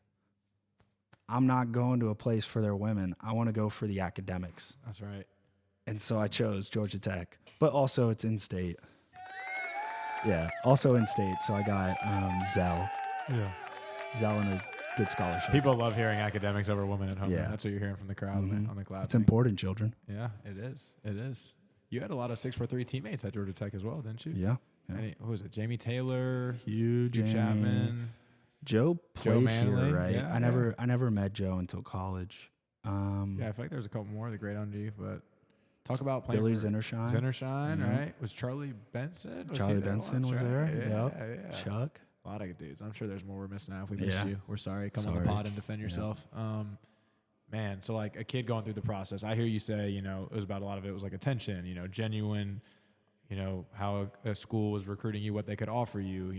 I'm not going to a place for their women. I want to go for the academics. That's right. And so I chose Georgia Tech, but also it's in state. Yeah, also in state. So I got Zell. Yeah. Zell and a good scholarship. People love hearing academics over women at home. Yeah. That's what you're hearing from the crowd on the cloud. It's important, children. Yeah, it is. It is. You had a lot of 6'4" teammates at Georgia Tech as well, didn't you? Yeah. Who was it? Jamie Taylor, Hugh Chapman, Joe played Manley, here, right? Yeah, I never met Joe until college. Yeah, I feel like there's a couple more that grade under you, but talk about playing. Billy Zinnershine, right? Was Charlie Benson? Charlie Benson was there. Yeah. Chuck. A lot of dudes. I'm sure there's more we're missing out if we missed you. We're sorry. Come on the pod and defend yourself. Man, so like a kid going through the process, I hear you say, it was about a lot of it was like attention, genuine, how a school was recruiting you, what they could offer you,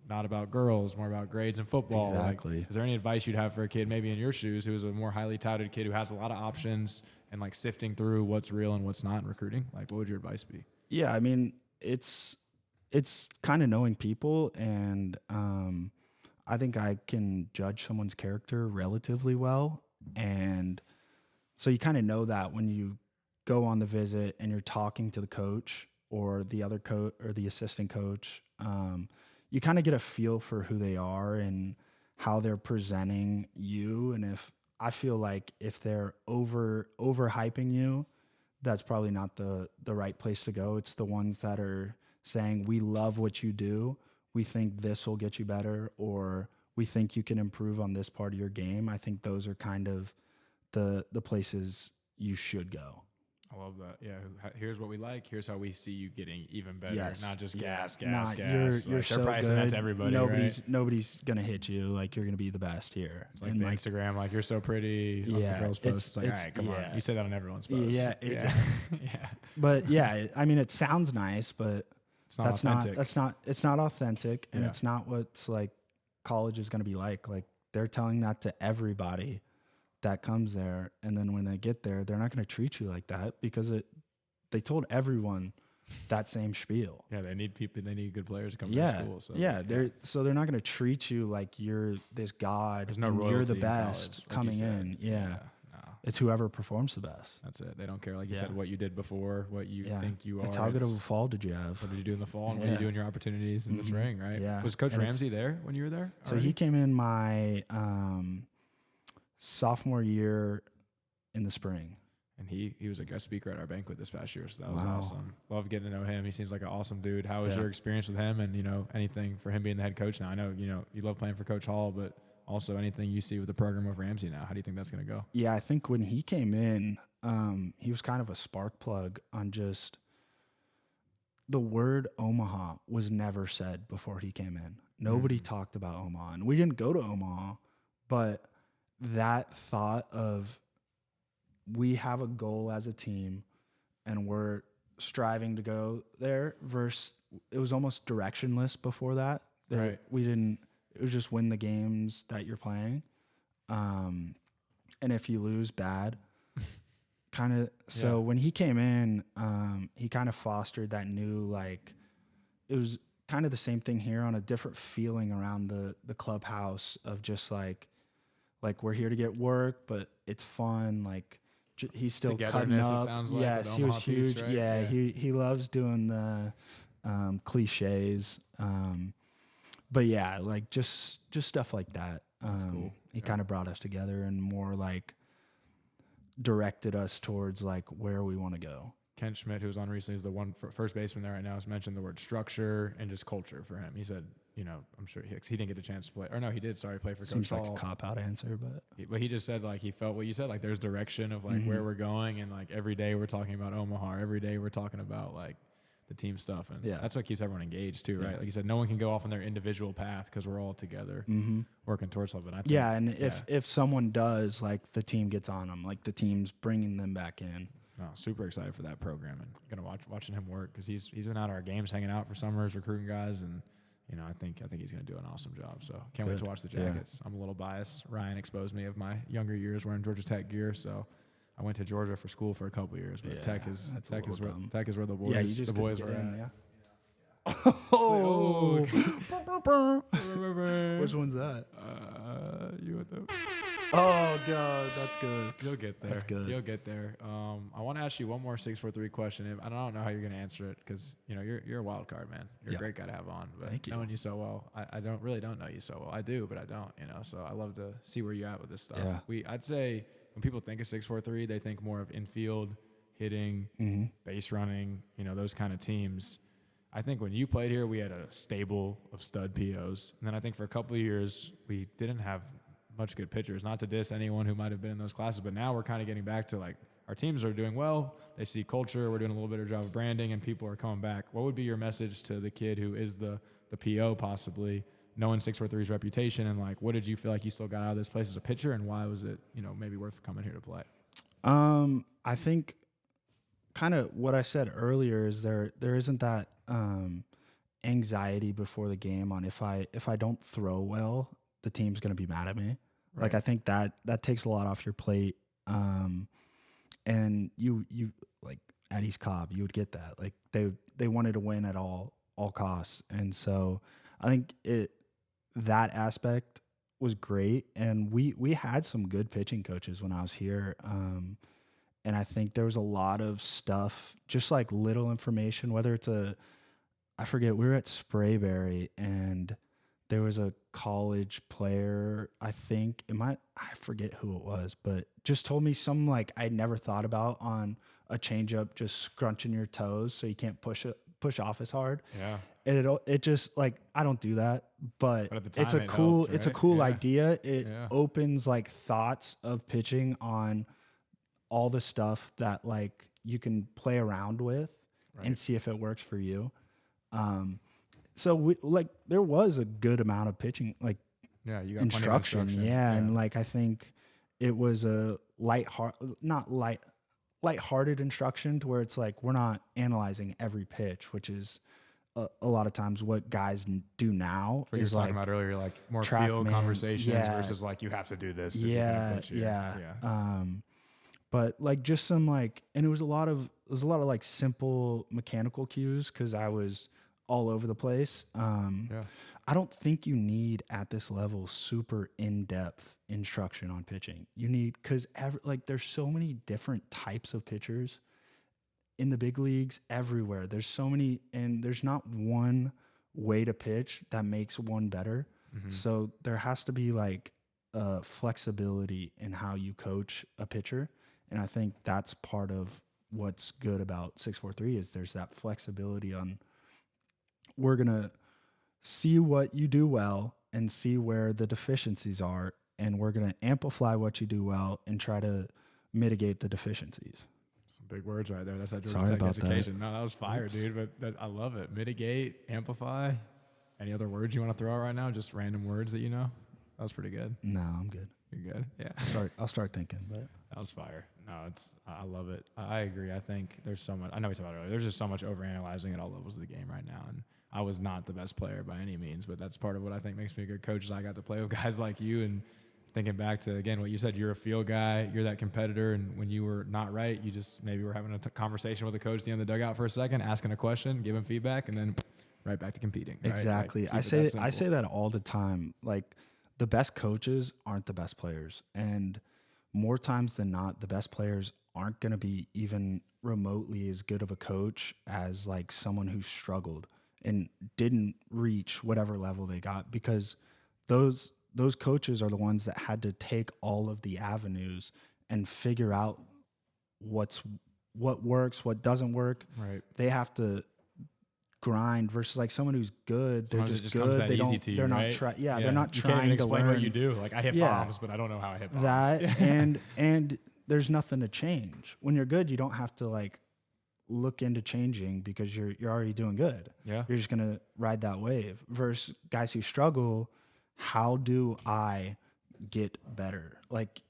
not about girls, more about grades and football. Exactly. Like, is there any advice you'd have for a kid maybe in your shoes who is a more highly touted kid who has a lot of options and like sifting through what's real and what's not in recruiting? Like, what would your advice be? Yeah, I mean, it's kind of knowing people, and I think I can judge someone's character relatively well. And so you kind of know that when you go on the visit and you're talking to the coach or the other coach or the assistant coach, you kind of get a feel for who they are and how they're presenting you. And if I feel like if they're overhyping you, that's probably not the right place to go. It's the ones that are saying, we love what you do. We think this will get you better, or we think you can improve on this part of your game. I think those are kind of the places you should go. I love that. Yeah. Here's what we like. Here's how we see you getting even better. Yes. Not just gas. You're Like so they're pricing good. that to everybody. Nobody's going to hit you. Like, you're going to be the best here. It's like the Instagram, like, you're so pretty on the girls' post. It's like, all right, come on. You say that on everyone's post. Yeah. Exactly. Yeah. But yeah, I mean, it sounds nice, but it's not authentic. It's not authentic, and it's not what's like college is going to be like. Like, they're telling that to everybody that comes there, and then when they get there, they're not going to treat you like that because they told everyone that same spiel. Yeah, they need people. They need good players to come to their school. So they're not going to treat you like you're this god. There's no and you're the royalty best in college, like coming in. Yeah. No. It's whoever performs the best. That's it. They don't care, like you said, what you did before, what you think you are. It's how good of a fall did you have? What did you do in the fall, and what do you do in your opportunities in the spring, right? Yeah. Was Coach Ramsey there when you were there? So he came in my sophomore year in the spring. And he was a guest speaker at our banquet this past year, so that was awesome. Love getting to know him. He seems like an awesome dude. How was your experience with him, and anything for him being the head coach now? I know you love playing for Coach Hall, but also anything you see with the program of Ramsey now. How do you think that's going to go? Yeah, I think when he came in, he was kind of a spark plug on just the word Omaha was never said before he came in. Nobody talked about Omaha, and we didn't go to Omaha, but that thought of we have a goal as a team, and we're striving to go there versus it was almost directionless before that. Right. It was just win the games that you're playing. And if you lose, bad. Kind of. So when he came in, he kind of fostered that new, like, it was kind of the same thing here on a different feeling around the clubhouse of just like we're here to get work, but it's fun. Like, he's still cutting up. It sounds like, yes, he was huge. Piece, right? Yeah, he loves doing the cliches. But yeah, like just stuff like that. That's cool. He kind of brought us together and more like directed us towards like where we want to go. Ken Schmidt, who was on recently, is the one first baseman there right now, has mentioned the word structure and just culture for him. He said, I'm sure he didn't get a chance to play. Or no, he did. Sorry, play for Seems Coach like Hall. a cop-out answer, But he just said, like, he felt what you said. Like, there's direction of, like, where we're going. And, like, every day we're talking about Omaha. Every day we're talking about, like, the team stuff. And that's what keeps everyone engaged, too, right? Like you said, no one can go off on their individual path because we're all together working towards something. I think, and if someone does, like, the team gets on them. Like, the team's bringing them back in. No, super excited for that program and gonna watching him work because he's been out at our games, hanging out for summers, recruiting guys, and I think he's gonna do an awesome job. So can't wait to watch the Jackets. I'm a little biased. Ryan exposed me of my younger years wearing Georgia Tech gear, so I went to Georgia for school for a couple of years. But Tech is where the boys were at. Oh, which one's that? You with them? Oh God, that's good. You'll get there. That's good. You'll get there. I want to ask you one more 643 question. I don't know how you're going to answer it because you're a wild card, man. You're a great guy to have on. But Thank you. Knowing you so well, I don't know you so well. I do, but I don't. So I love to see where you're at with this stuff. Yeah. I'd say when people think of 643, they think more of infield hitting, base running. Those kind of teams. I think when you played here, we had a stable of stud POs, and then I think for a couple of years we didn't have much good pitchers. Not to diss anyone who might have been in those classes, but now we're kind of getting back to like our teams are doing well. They see culture. We're doing a little better job of branding, and people are coming back. What would be your message to the kid who is the PO possibly, knowing 643's reputation, and like what did you feel like you still got out of this place as a pitcher, and why was it maybe worth coming here to play? I think kind of what I said earlier is there isn't that anxiety before the game on if I don't throw well, the team's going to be mad at me. Right. Like I think that takes a lot off your plate. And you like at East Cobb, you would get that. Like they wanted to win at all costs. And so I think that aspect was great. And we had some good pitching coaches when I was here. And I think there was a lot of stuff, just like little information, whether it's I forget, we were at Sprayberry and there was a college player, I forget who it was, but just told me something like I'd never thought about on a changeup, just scrunching your toes so you can't push off as hard. Yeah. And it just like, I don't do that, but at the time it's a cool, helped, right? It's a cool idea. It opens like thoughts of pitching on all the stuff that like you can play around with and see if it works for you. So there was a good amount of pitching, like you got instruction. Yeah. And like, I think it was a lighthearted instruction to where it's like, we're not analyzing every pitch, which is a lot of times what guys do now. What you were talking about earlier, like more field conversations versus like, you have to do this. But like just some like, and it was a lot of like simple mechanical cues because I was all over the place. I don't think you need at this level super in-depth instruction on pitching. You need, because there's so many different types of pitchers in the big leagues everywhere. There's so many, and there's not one way to pitch that makes one better. So there has to be like flexibility in how you coach a pitcher. And I think that's part of what's good about 643 is there's that flexibility on, we're going to see what you do well and see where the deficiencies are. And we're going to amplify what you do well and try to mitigate the deficiencies. Some big words right there. That's that Georgia Tech education. No, that was fire, dude. But I love it. Mitigate, amplify. Any other words you want to throw out right now? Just random words that you know? That was pretty good. No, I'm good. You're good. Yeah. I'll start thinking, but That was fire. No, I love it. I agree. I think there's so much. I know we talked about it earlier. There's just so much overanalyzing at all levels of the game right now. And I was not the best player by any means, but that's part of what I think makes me a good coach is I got to play with guys like you. And thinking back to, again, what you said, you're a field guy, you're that competitor. And when you were not right, you just maybe were having a conversation with the coach at the end of the dugout for a second, asking a question, giving feedback, and then right back to competing. Right? exactly. Like, I say that all the time. Like, the best coaches aren't the best players. And more times than not, the best players aren't going to be even remotely as good of a coach as like someone who struggled and didn't reach whatever level they got, because those coaches are the ones that had to take all of the avenues and figure out what works, what doesn't work. Right. They have to grind versus like someone who's good. Sometimes they're it just comes good. that They easy don't. to you, They're not right? trying. Yeah, they're not you trying can't even to explain learn what you do. Like I hit bombs, but I don't know how I hit bombs. That and there's nothing to change. When you're good, you don't have to like look into changing because you're already doing good. Yeah. You're just gonna ride that wave. Versus guys who struggle, how do I get better? Like,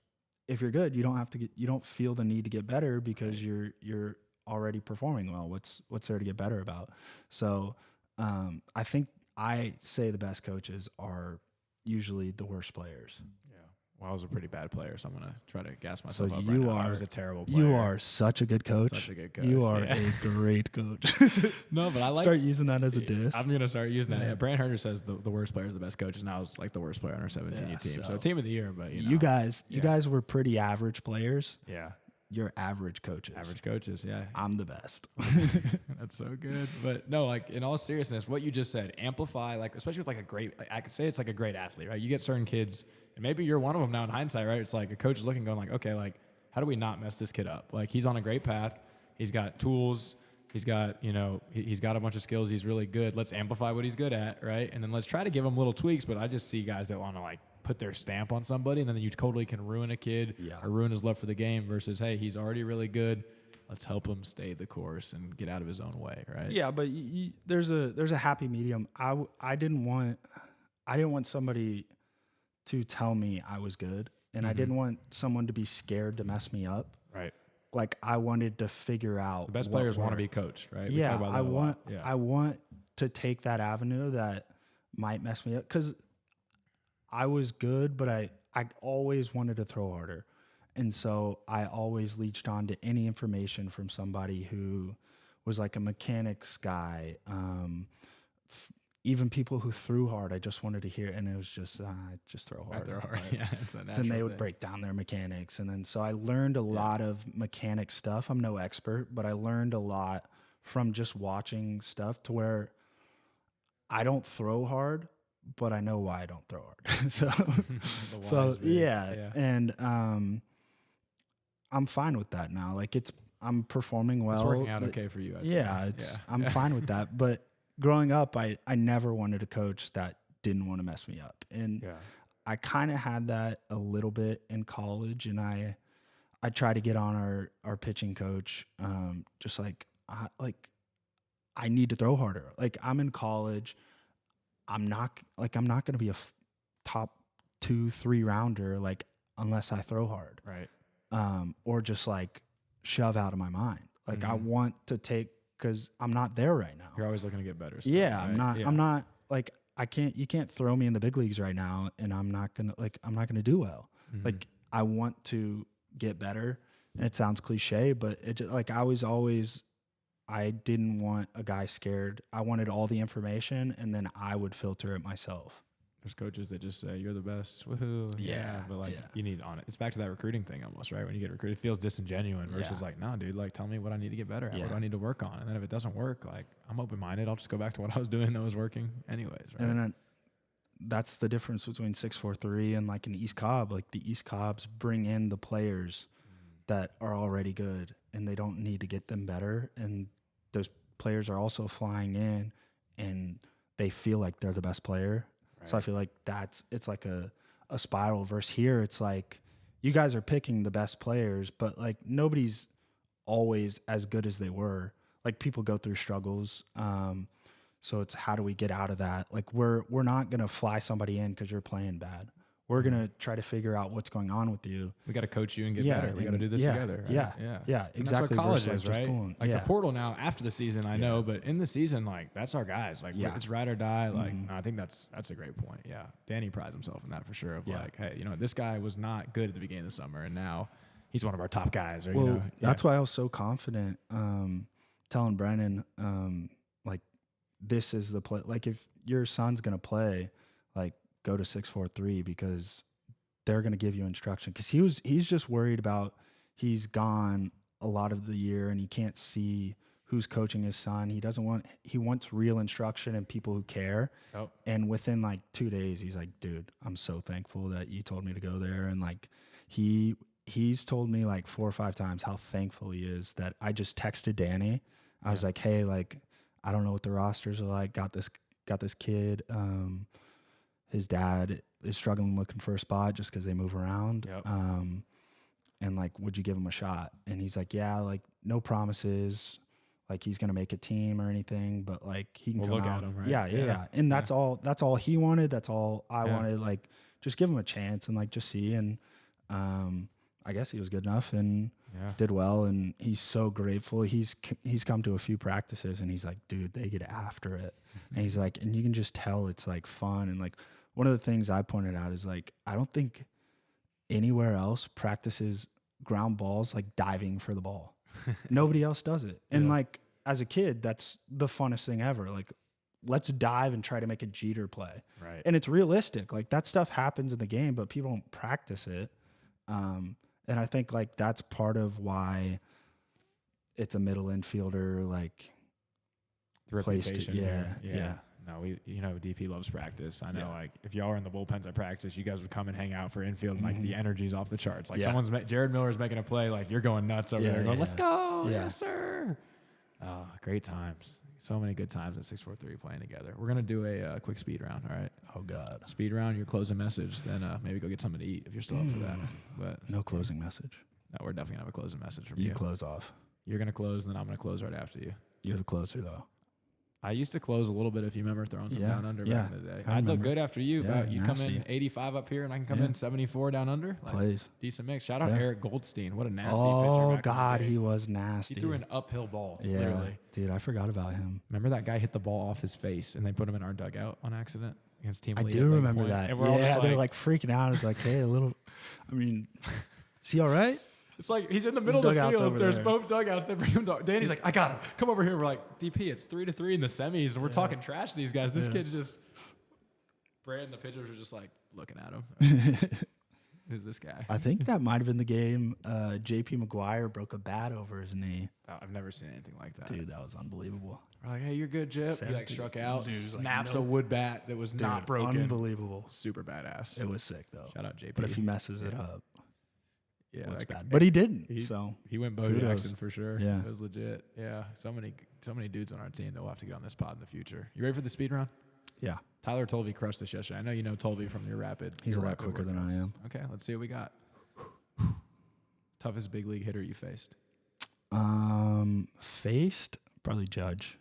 if you're good, you don't feel the need to get better because you're already performing well. What's there to get better about? So I think I say the best coaches are usually the worst players. Yeah. Well, I was a pretty bad player, so I'm gonna try to gas myself up. You right now. I was a terrible player. You are such a good coach. Such a good coach. You are yeah. a great coach. No, but I like start using that as a diss. I'm gonna start using that. Yeah. Brant Hurter says the worst player is the best coach, and I was like the worst player on our 17U team. So team of the year, but you guys were pretty average players. Yeah. You're average coaches. Average coaches, yeah. I'm the best. That's so good. But no, like in all seriousness, what you just said, amplify, like especially with like a great, I could say it's like a great athlete, right? You get certain kids, and maybe you're one of them now in hindsight, right? It's like a coach is looking, going like, okay, like how do we not mess this kid up? Like he's on a great path. He's got tools. He's got, he's got a bunch of skills. He's really good. Let's amplify what he's good at, right? And then let's try to give him little tweaks. But I just see guys that want to like put their stamp on somebody, and then you totally can ruin a kid or ruin his love for the game versus, hey, he's already really good. Let's help him stay the course and get out of his own way, right? Yeah, but there's a happy medium. I didn't want somebody to tell me I was good, and I didn't want someone to be scared to mess me up. Right. Like I wanted to figure out. The best players want to be coached, right? Yeah, I want to take that avenue that might mess me up because I was good, but I always wanted to throw harder. And so I always leached on to any information from somebody who was like a mechanics guy. Even people who threw hard, I just wanted to hear, and it was just throw hard. Throw hard. Yeah, it's a natural then they would thing. break down their mechanics, and then so I learned a lot of mechanic stuff. I'm no expert, but I learned a lot from just watching stuff to where I don't throw hard, but I know why I don't throw hard. so yeah, and I'm fine with that now. Like I'm performing well. It's working out okay for you. I'd say. I'm fine with that. But growing up, I never wanted a coach that didn't want to mess me up, and I kind of had that a little bit in college, and I tried to get on our pitching coach, just like I need to throw harder. Like I'm in college. I'm not going to be a top 2-3 rounder, like unless I throw hard. Right. Or just like shove out of my mind. Like I want to take, cause I'm not there right now. You're always looking to get better. Still, yeah. right? I'm not like, you can't throw me in the big leagues right now. And I'm not going to do well. Like I want to get better, and it sounds cliche, but it just like, I didn't want a guy scared. I wanted all the information, and then I would filter it myself. There's coaches that just say, you're the best. Woohoo. Yeah. But like, you need on it. It's back to that recruiting thing almost, right? When you get recruited, it feels disingenuous versus like, no, dude, like tell me what I need to get better at. What do I need to work on? And then if it doesn't work, like I'm open-minded. I'll just go back to what I was doing that was working anyways, right? And then that's the difference between 643 and like an East Cobb. Like the East Cobbs bring in the players that are already good, and they don't need to get them better. And those players are also flying in, and they feel like they're the best player. Right. So I feel like it's like a spiral. Versus here, it's like you guys are picking the best players, but like nobody's always as good as they were. Like people go through struggles. So it's how do we get out of that? Like we're not gonna fly somebody in because you're playing bad. We're going to try to figure out what's going on with you. We got to coach you and get better. We got to do this together. Right? Yeah, And exactly. that's what college versus, is, like, right? just pulling. Like the portal now after the season, I know, but in the season, like that's our guys. Like it's ride or die. Like no, I think that's a great point. Yeah, Danny prides himself in that for sure. Of like, hey, you know, this guy was not good at the beginning of the summer, and now he's one of our top guys. Or, well, you know, that's why I was so confident telling Brennan, like, this is the play. Like, if your son's gonna play, like, go to 6-4-3 because they're going to give you instruction. Because he's just worried about he's gone a lot of the year and he can't see who's coaching his son. He wants real instruction and people who care. Yep. And within like 2 days, he's like, dude, I'm so thankful that you told me to go there. And like he's told me like 4 or 5 times how thankful he is that I just texted Danny. I was like, hey, like, I don't know what the rosters are like. Got this kid. His dad is struggling looking for a spot just because they move around. Yep. And like, would you give him a shot? And he's like, yeah, like no promises, like he's gonna make a team or anything, but like he can come look out. at him, right? Yeah. And that's all he wanted. That's all I wanted. Like, just give him a chance and like just see. And I guess he was good enough and did well. And he's so grateful. He's come to a few practices and he's like, dude, they get after it. And he's like, and you can just tell it's like fun. And like, one of the things I pointed out is like, I don't think anywhere else practices ground balls like diving for the ball. Nobody else does it. And like, as a kid, that's the funnest thing ever. Like, let's dive and try to make a Jeter play. Right. And it's realistic. Like, that stuff happens in the game, but people don't practice it. And I think like that's part of why it's a middle infielder, like, the reputation. Yeah. No, DP loves practice. I know, like, if y'all are in the bullpens at practice, you guys would come and hang out for infield, and like the energy's off the charts. Like Jared Miller's making a play, like you're going nuts over there, going, "Let's go, yes sir!" Oh, great times. So many good times at 6-4-3 playing together. We're gonna do a quick speed round. All right. Oh God. Speed round. Your closing message. Then maybe go get something to eat if you're still up for that. But no closing message. No, we're definitely gonna have a closing message from you. You close off. You're gonna close, and then I'm gonna close right after you. You're the closer though. I used to close a little bit if you remember throwing some down under back in the day. I'd look good after you. You come nasty. in 85 up here, and I can come in 74 down under. Like, plays. Decent mix. Shout out Eric Goldstein. What a nasty pitcher. Oh, God, he was nasty. He threw an uphill ball, yeah, literally. Dude, I forgot about him. Remember that guy hit the ball off his face, and they put him in our dugout on accident against Team I Elite do remember that. And we're all just they're like freaking out. It's like, hey, is he all right? It's like he's in the middle of the field. There's both dugouts. They bring him down. Danny's like, I got him. Come over here. We're like, DP, it's 3-3 in the semis, and we're talking trash to these guys. This kid's just. Brant and the pitchers are just like looking at him. Who's this guy? I think that might have been the game. JP McGuire broke a bat over his knee. Oh, I've never seen anything like that. Dude, that was unbelievable. We're like, hey, you're good, Jip. He like struck out, dude, snaps like, a wood bat that was not broken. Unbelievable. Super badass. It was sick though. Shout out JP. But if he messes it up. Yeah, looks bad. But he didn't. He went Bo Jackson for sure. Yeah, it was legit. Yeah, so many dudes on our team that will have to get on this pod in the future. You ready for the speed round? Yeah. Tyler Tolvey crushed this yesterday. I know you know Tolvey from your rapid. He's a lot quicker than I am. Okay, let's see what we got. Toughest big league hitter you faced? Faced probably Judge,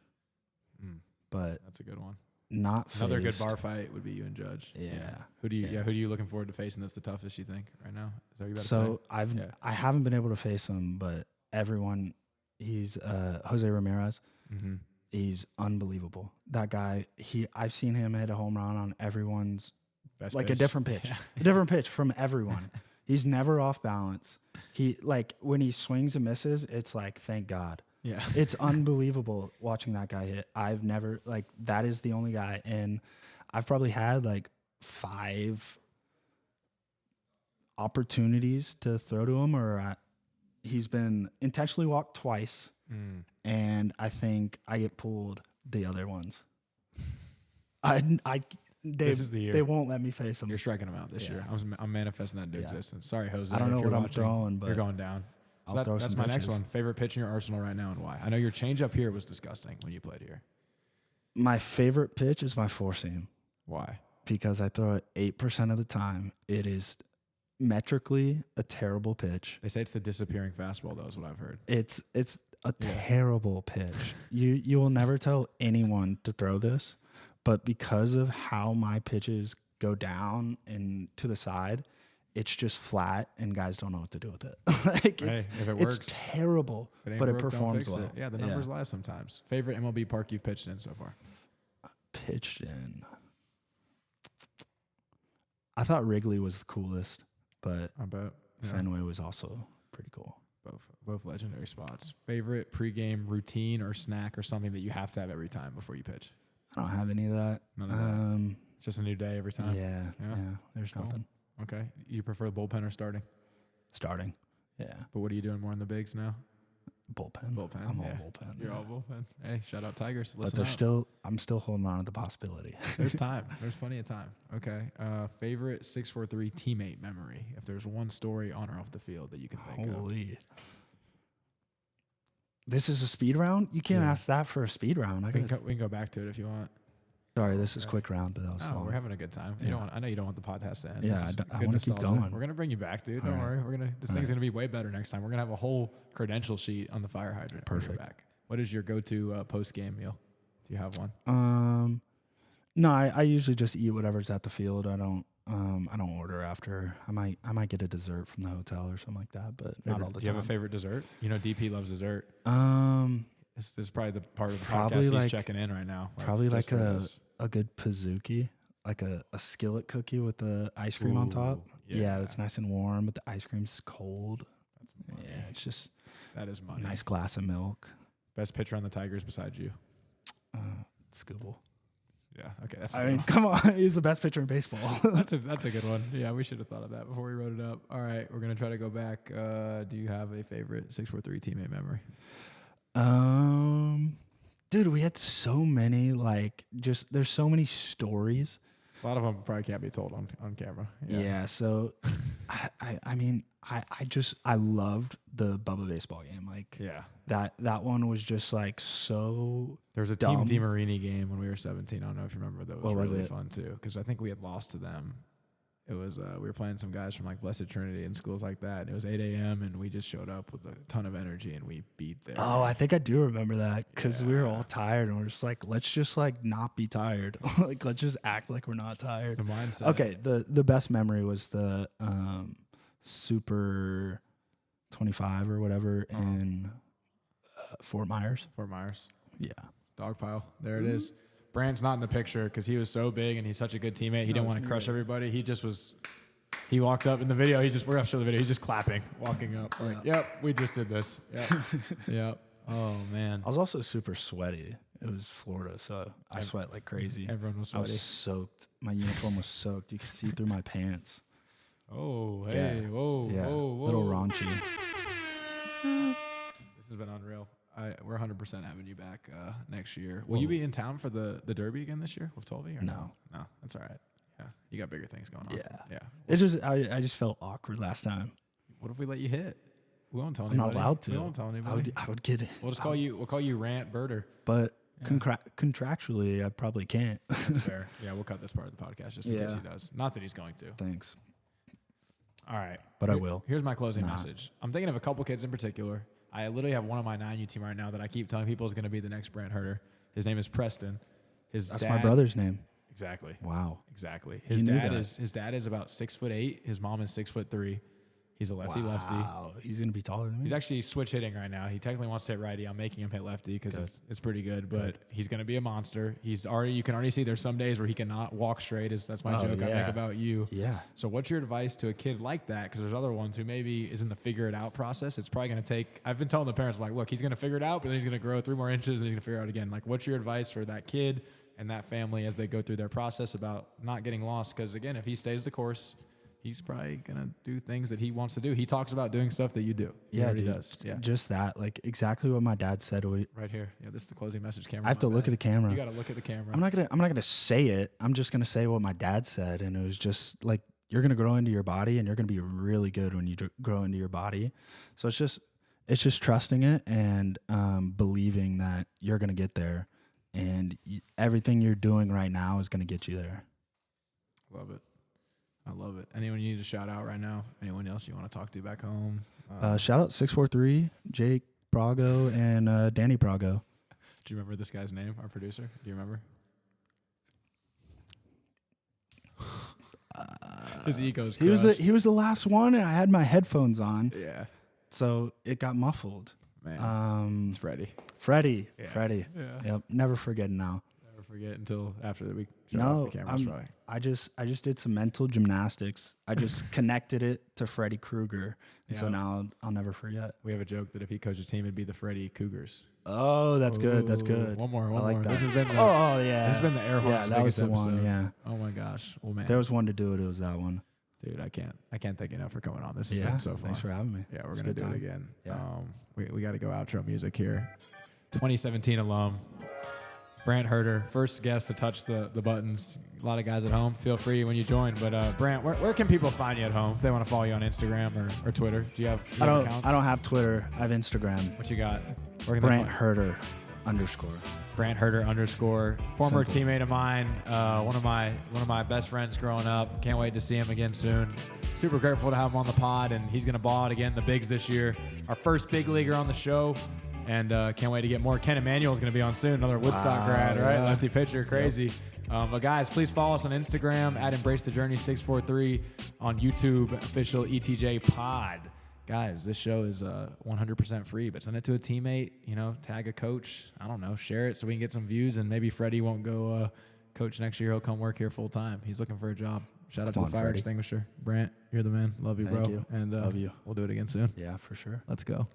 but that's a good one. Not another faced. good bar fight would be you and Judge. Yeah. Who do you looking forward to facing? That's the toughest you think right now? Is that what you about to say? I haven't been able to face him, but everyone, he's Jose Ramirez. Mm-hmm. He's unbelievable. That guy. I've seen him hit a home run on everyone's best like pitch. a different pitch, a different pitch from everyone. He's never off balance. He like when he swings and misses, it's like thank God. Yeah. It's unbelievable watching that guy hit. I've never, like, that is the only guy. And I've probably had, like, 5 opportunities to throw to him, he's been intentionally walked twice. And I think I get pulled the other ones. This is the year. They won't let me face him. You're striking him out this year. I'm manifesting that into existence. Sorry, Jose. I don't know what I'm throwing, but you're going down. So that's my next one. Favorite pitch in your arsenal right now and why? I know your changeup here was disgusting when you played here. My favorite pitch is my 4-seam. Why? Because I throw it 8% of the time. It is metrically a terrible pitch. They say it's the disappearing fastball, though, is what I've heard. It's a terrible pitch. You will never tell anyone to throw this, but because of how my pitches go down and to the side, it's just flat, and guys don't know what to do with it. Like if it works, it's terrible, but it performs well. Yeah, the numbers lie sometimes. Favorite MLB park you've pitched in so far? Pitched in. I thought Wrigley was the coolest, but I bet Fenway was also pretty cool. Both legendary spots. Favorite pregame routine or snack or something that you have to have every time before you pitch? I don't have any of that. None of that. It's just a new day every time. Yeah. There's nothing. Okay. You prefer bullpen or starting? Starting. Yeah. But what are you doing more in the bigs now? Bullpen. I'm all bullpen. You're all bullpen. Hey, shout out Tigers. But I'm still holding on to the possibility. There's time. There's plenty of time. Okay. Favorite 643 teammate memory. If there's one story on or off the field that you can think of. Holy. This is a speed round? You can't ask that for a speed round. We can go back to it if you want. Sorry, this is quick round, but that was long. We're having a good time. I know you don't want the podcast to end. Yeah, I want to keep going. We're gonna bring you back, dude. Don't worry. This thing's gonna be way better next time. We're gonna have a whole credential sheet on the fire hydrant. Perfect. Back. What is your go-to post-game meal? Do you have one? No, I usually just eat whatever's at the field. I don't order after. I might get a dessert from the hotel or something like that, but not all the time. Do you have a favorite dessert? You know, DP loves dessert. This is probably the part of the podcast he's checking in right now. Probably like a good Pizookie, like a skillet cookie with the ice cream on top. Yeah, it's nice and warm, but the ice cream's cold. That's money. Yeah, it's just that is money. Nice glass of milk. Best pitcher on the Tigers besides you? Scooble. Yeah, okay. Come on, he's the best pitcher in baseball. That's a good one. Yeah, we should have thought of that before we wrote it up. All right, we're gonna try to go back. Do you have a favorite 643 teammate memory? Dude, we had so many, there's so many stories. A lot of them probably can't be told on camera. Yeah, so I loved the Bubba baseball game. That one was just so There was a dumb. Team DiMarini game when we were 17. I don't know if you remember. That was really fun too, because I think we had lost to them. It was we were playing some guys from Blessed Trinity and schools like that. And it was 8 a.m. and we just showed up with a ton of energy and we beat them. Oh, I think I do remember that because we were all tired and we're just let's just not be tired. Let's just act like we're not tired. The mindset. Okay, the best memory was the Super 25 or whatever in Fort Myers. Yeah. Dog pile. There it is. Brant's not in the picture because he was so big and he's such a good teammate. He didn't want to crush everybody. He just was. He walked up in the video. We're gonna show the video. He's just clapping, walking up. Yep, we just did this. Yep, yep. Oh man. I was also super sweaty. It was Florida, so I sweat like crazy. Everyone was sweaty. I was soaked. My uniform was soaked. You could see through my pants. Oh, hey, yeah. Whoa, yeah. Whoa. Little raunchy. This has been unreal. We're 100% having you back next year. Will you be in town for the Derby again this year with 12? No, that's all right. Yeah, you got bigger things going on. Yeah. It's just I just felt awkward last time. What if we let you hit? We won't tell anybody. I'm not allowed to. We won't tell anybody. I would get it. We'll just call you. We'll call you Rant Birder. But contractually, I probably can't. That's fair. Yeah, we'll cut this part of the podcast just in case he does. Not that he's going to. Thanks. All right, but I will. Here's my closing message. I'm thinking of a couple kids in particular. I literally have one on my 9U team right now that I keep telling people is going to be the next Brant Hurter. His name is Preston. That's my brother's name. Exactly. Wow. Exactly. His dad is about 6'8". His mom is 6'3". He's a lefty-lefty. Wow. He's going to be taller than me. He's actually switch hitting right now. He technically wants to hit righty. I'm making him hit lefty because it's pretty good, but he's going to be a monster. You can already see there's some days where he cannot walk straight. That's my joke I make about you. Yeah. So what's your advice to a kid like that? Because there's other ones who maybe is in the figure it out process. It's probably going to take, I've been telling the parents, look, he's going to figure it out, but then he's going to grow 3 more inches and he's going to figure it out again. What's your advice for that kid and that family as they go through their process about not getting lost? Because again, if he stays the course, he's probably going to do things that he wants to do. He talks about doing stuff that you do. He does. Yeah. Just that, exactly what my dad said. Right here. Yeah, this is the closing message camera. I have to look at the camera. You got to look at the camera. I'm not going to say it. I'm just going to say what my dad said. And it was just you're going to grow into your body and you're going to be really good when you grow into your body. So it's just trusting it and believing that you're going to get there. And everything you're doing right now is going to get you there. Love it. I love it. Anyone you need to shout out right now? Anyone else you want to talk to back home? Shout out 643, Jake Pralgo, and Danny Pralgo. Do you remember this guy's name, our producer? Do you remember? His ego's he was crushed. the last one, and I had my headphones on, Yeah, so it got muffled. man. It's Freddy. Freddie. Yeah. Yep, never forget now. Never forget until after we shut off the cameras. Probably. I just did some mental gymnastics. I just connected it to Freddy Krueger, and so now I'll never forget. We have a joke that if he coached a team, it'd be the Freddy Cougars. Oh, that's good. That's good. One more. Like that. This has been. Yeah. This has been the air Yeah, horns that was biggest the episode. one. Yeah. Oh my gosh. Well, man. There was one to do it. It was that one. Dude, I can't thank you enough for coming on. This has Yeah. been so fun. Thanks for having me. Yeah, we're It's a gonna good do time. it again. Yeah. We got to go outro music here. 2017 alum, Brant Hurter, first guest to touch the buttons. A lot of guys at home, feel free when you join. But Brant, where can people find you at home if they want to follow you on Instagram or Twitter? Do you have accounts? I don't have Twitter. I have Instagram. What you got? Where can Brant they find Hurter _ Brant Hurter _ former Simple. teammate of mine, one of my best friends growing up. Can't wait to see him again soon. Super grateful to have him on the pod, and he's gonna ball out again in the bigs this year. Our first big leaguer on the show, and can't wait to get more. Ken Emanuel's gonna be on soon, another Woodstock grad, right? Yeah. Lefty pitcher, crazy. But guys, please follow us on Instagram at EmbraceTheJourney643, on YouTube, official ETJ Pod. Guys, this show is 100% free, but send it to a teammate, tag a coach. I don't know, share it so we can get some views, and maybe Freddy won't go coach next year. He'll come work here full time. He's looking for a job. Shout out to the fire extinguisher. Brant, you're the man. Love you, bro. Thank you. And Love you. We'll do it again soon. Yeah, for sure. Let's go.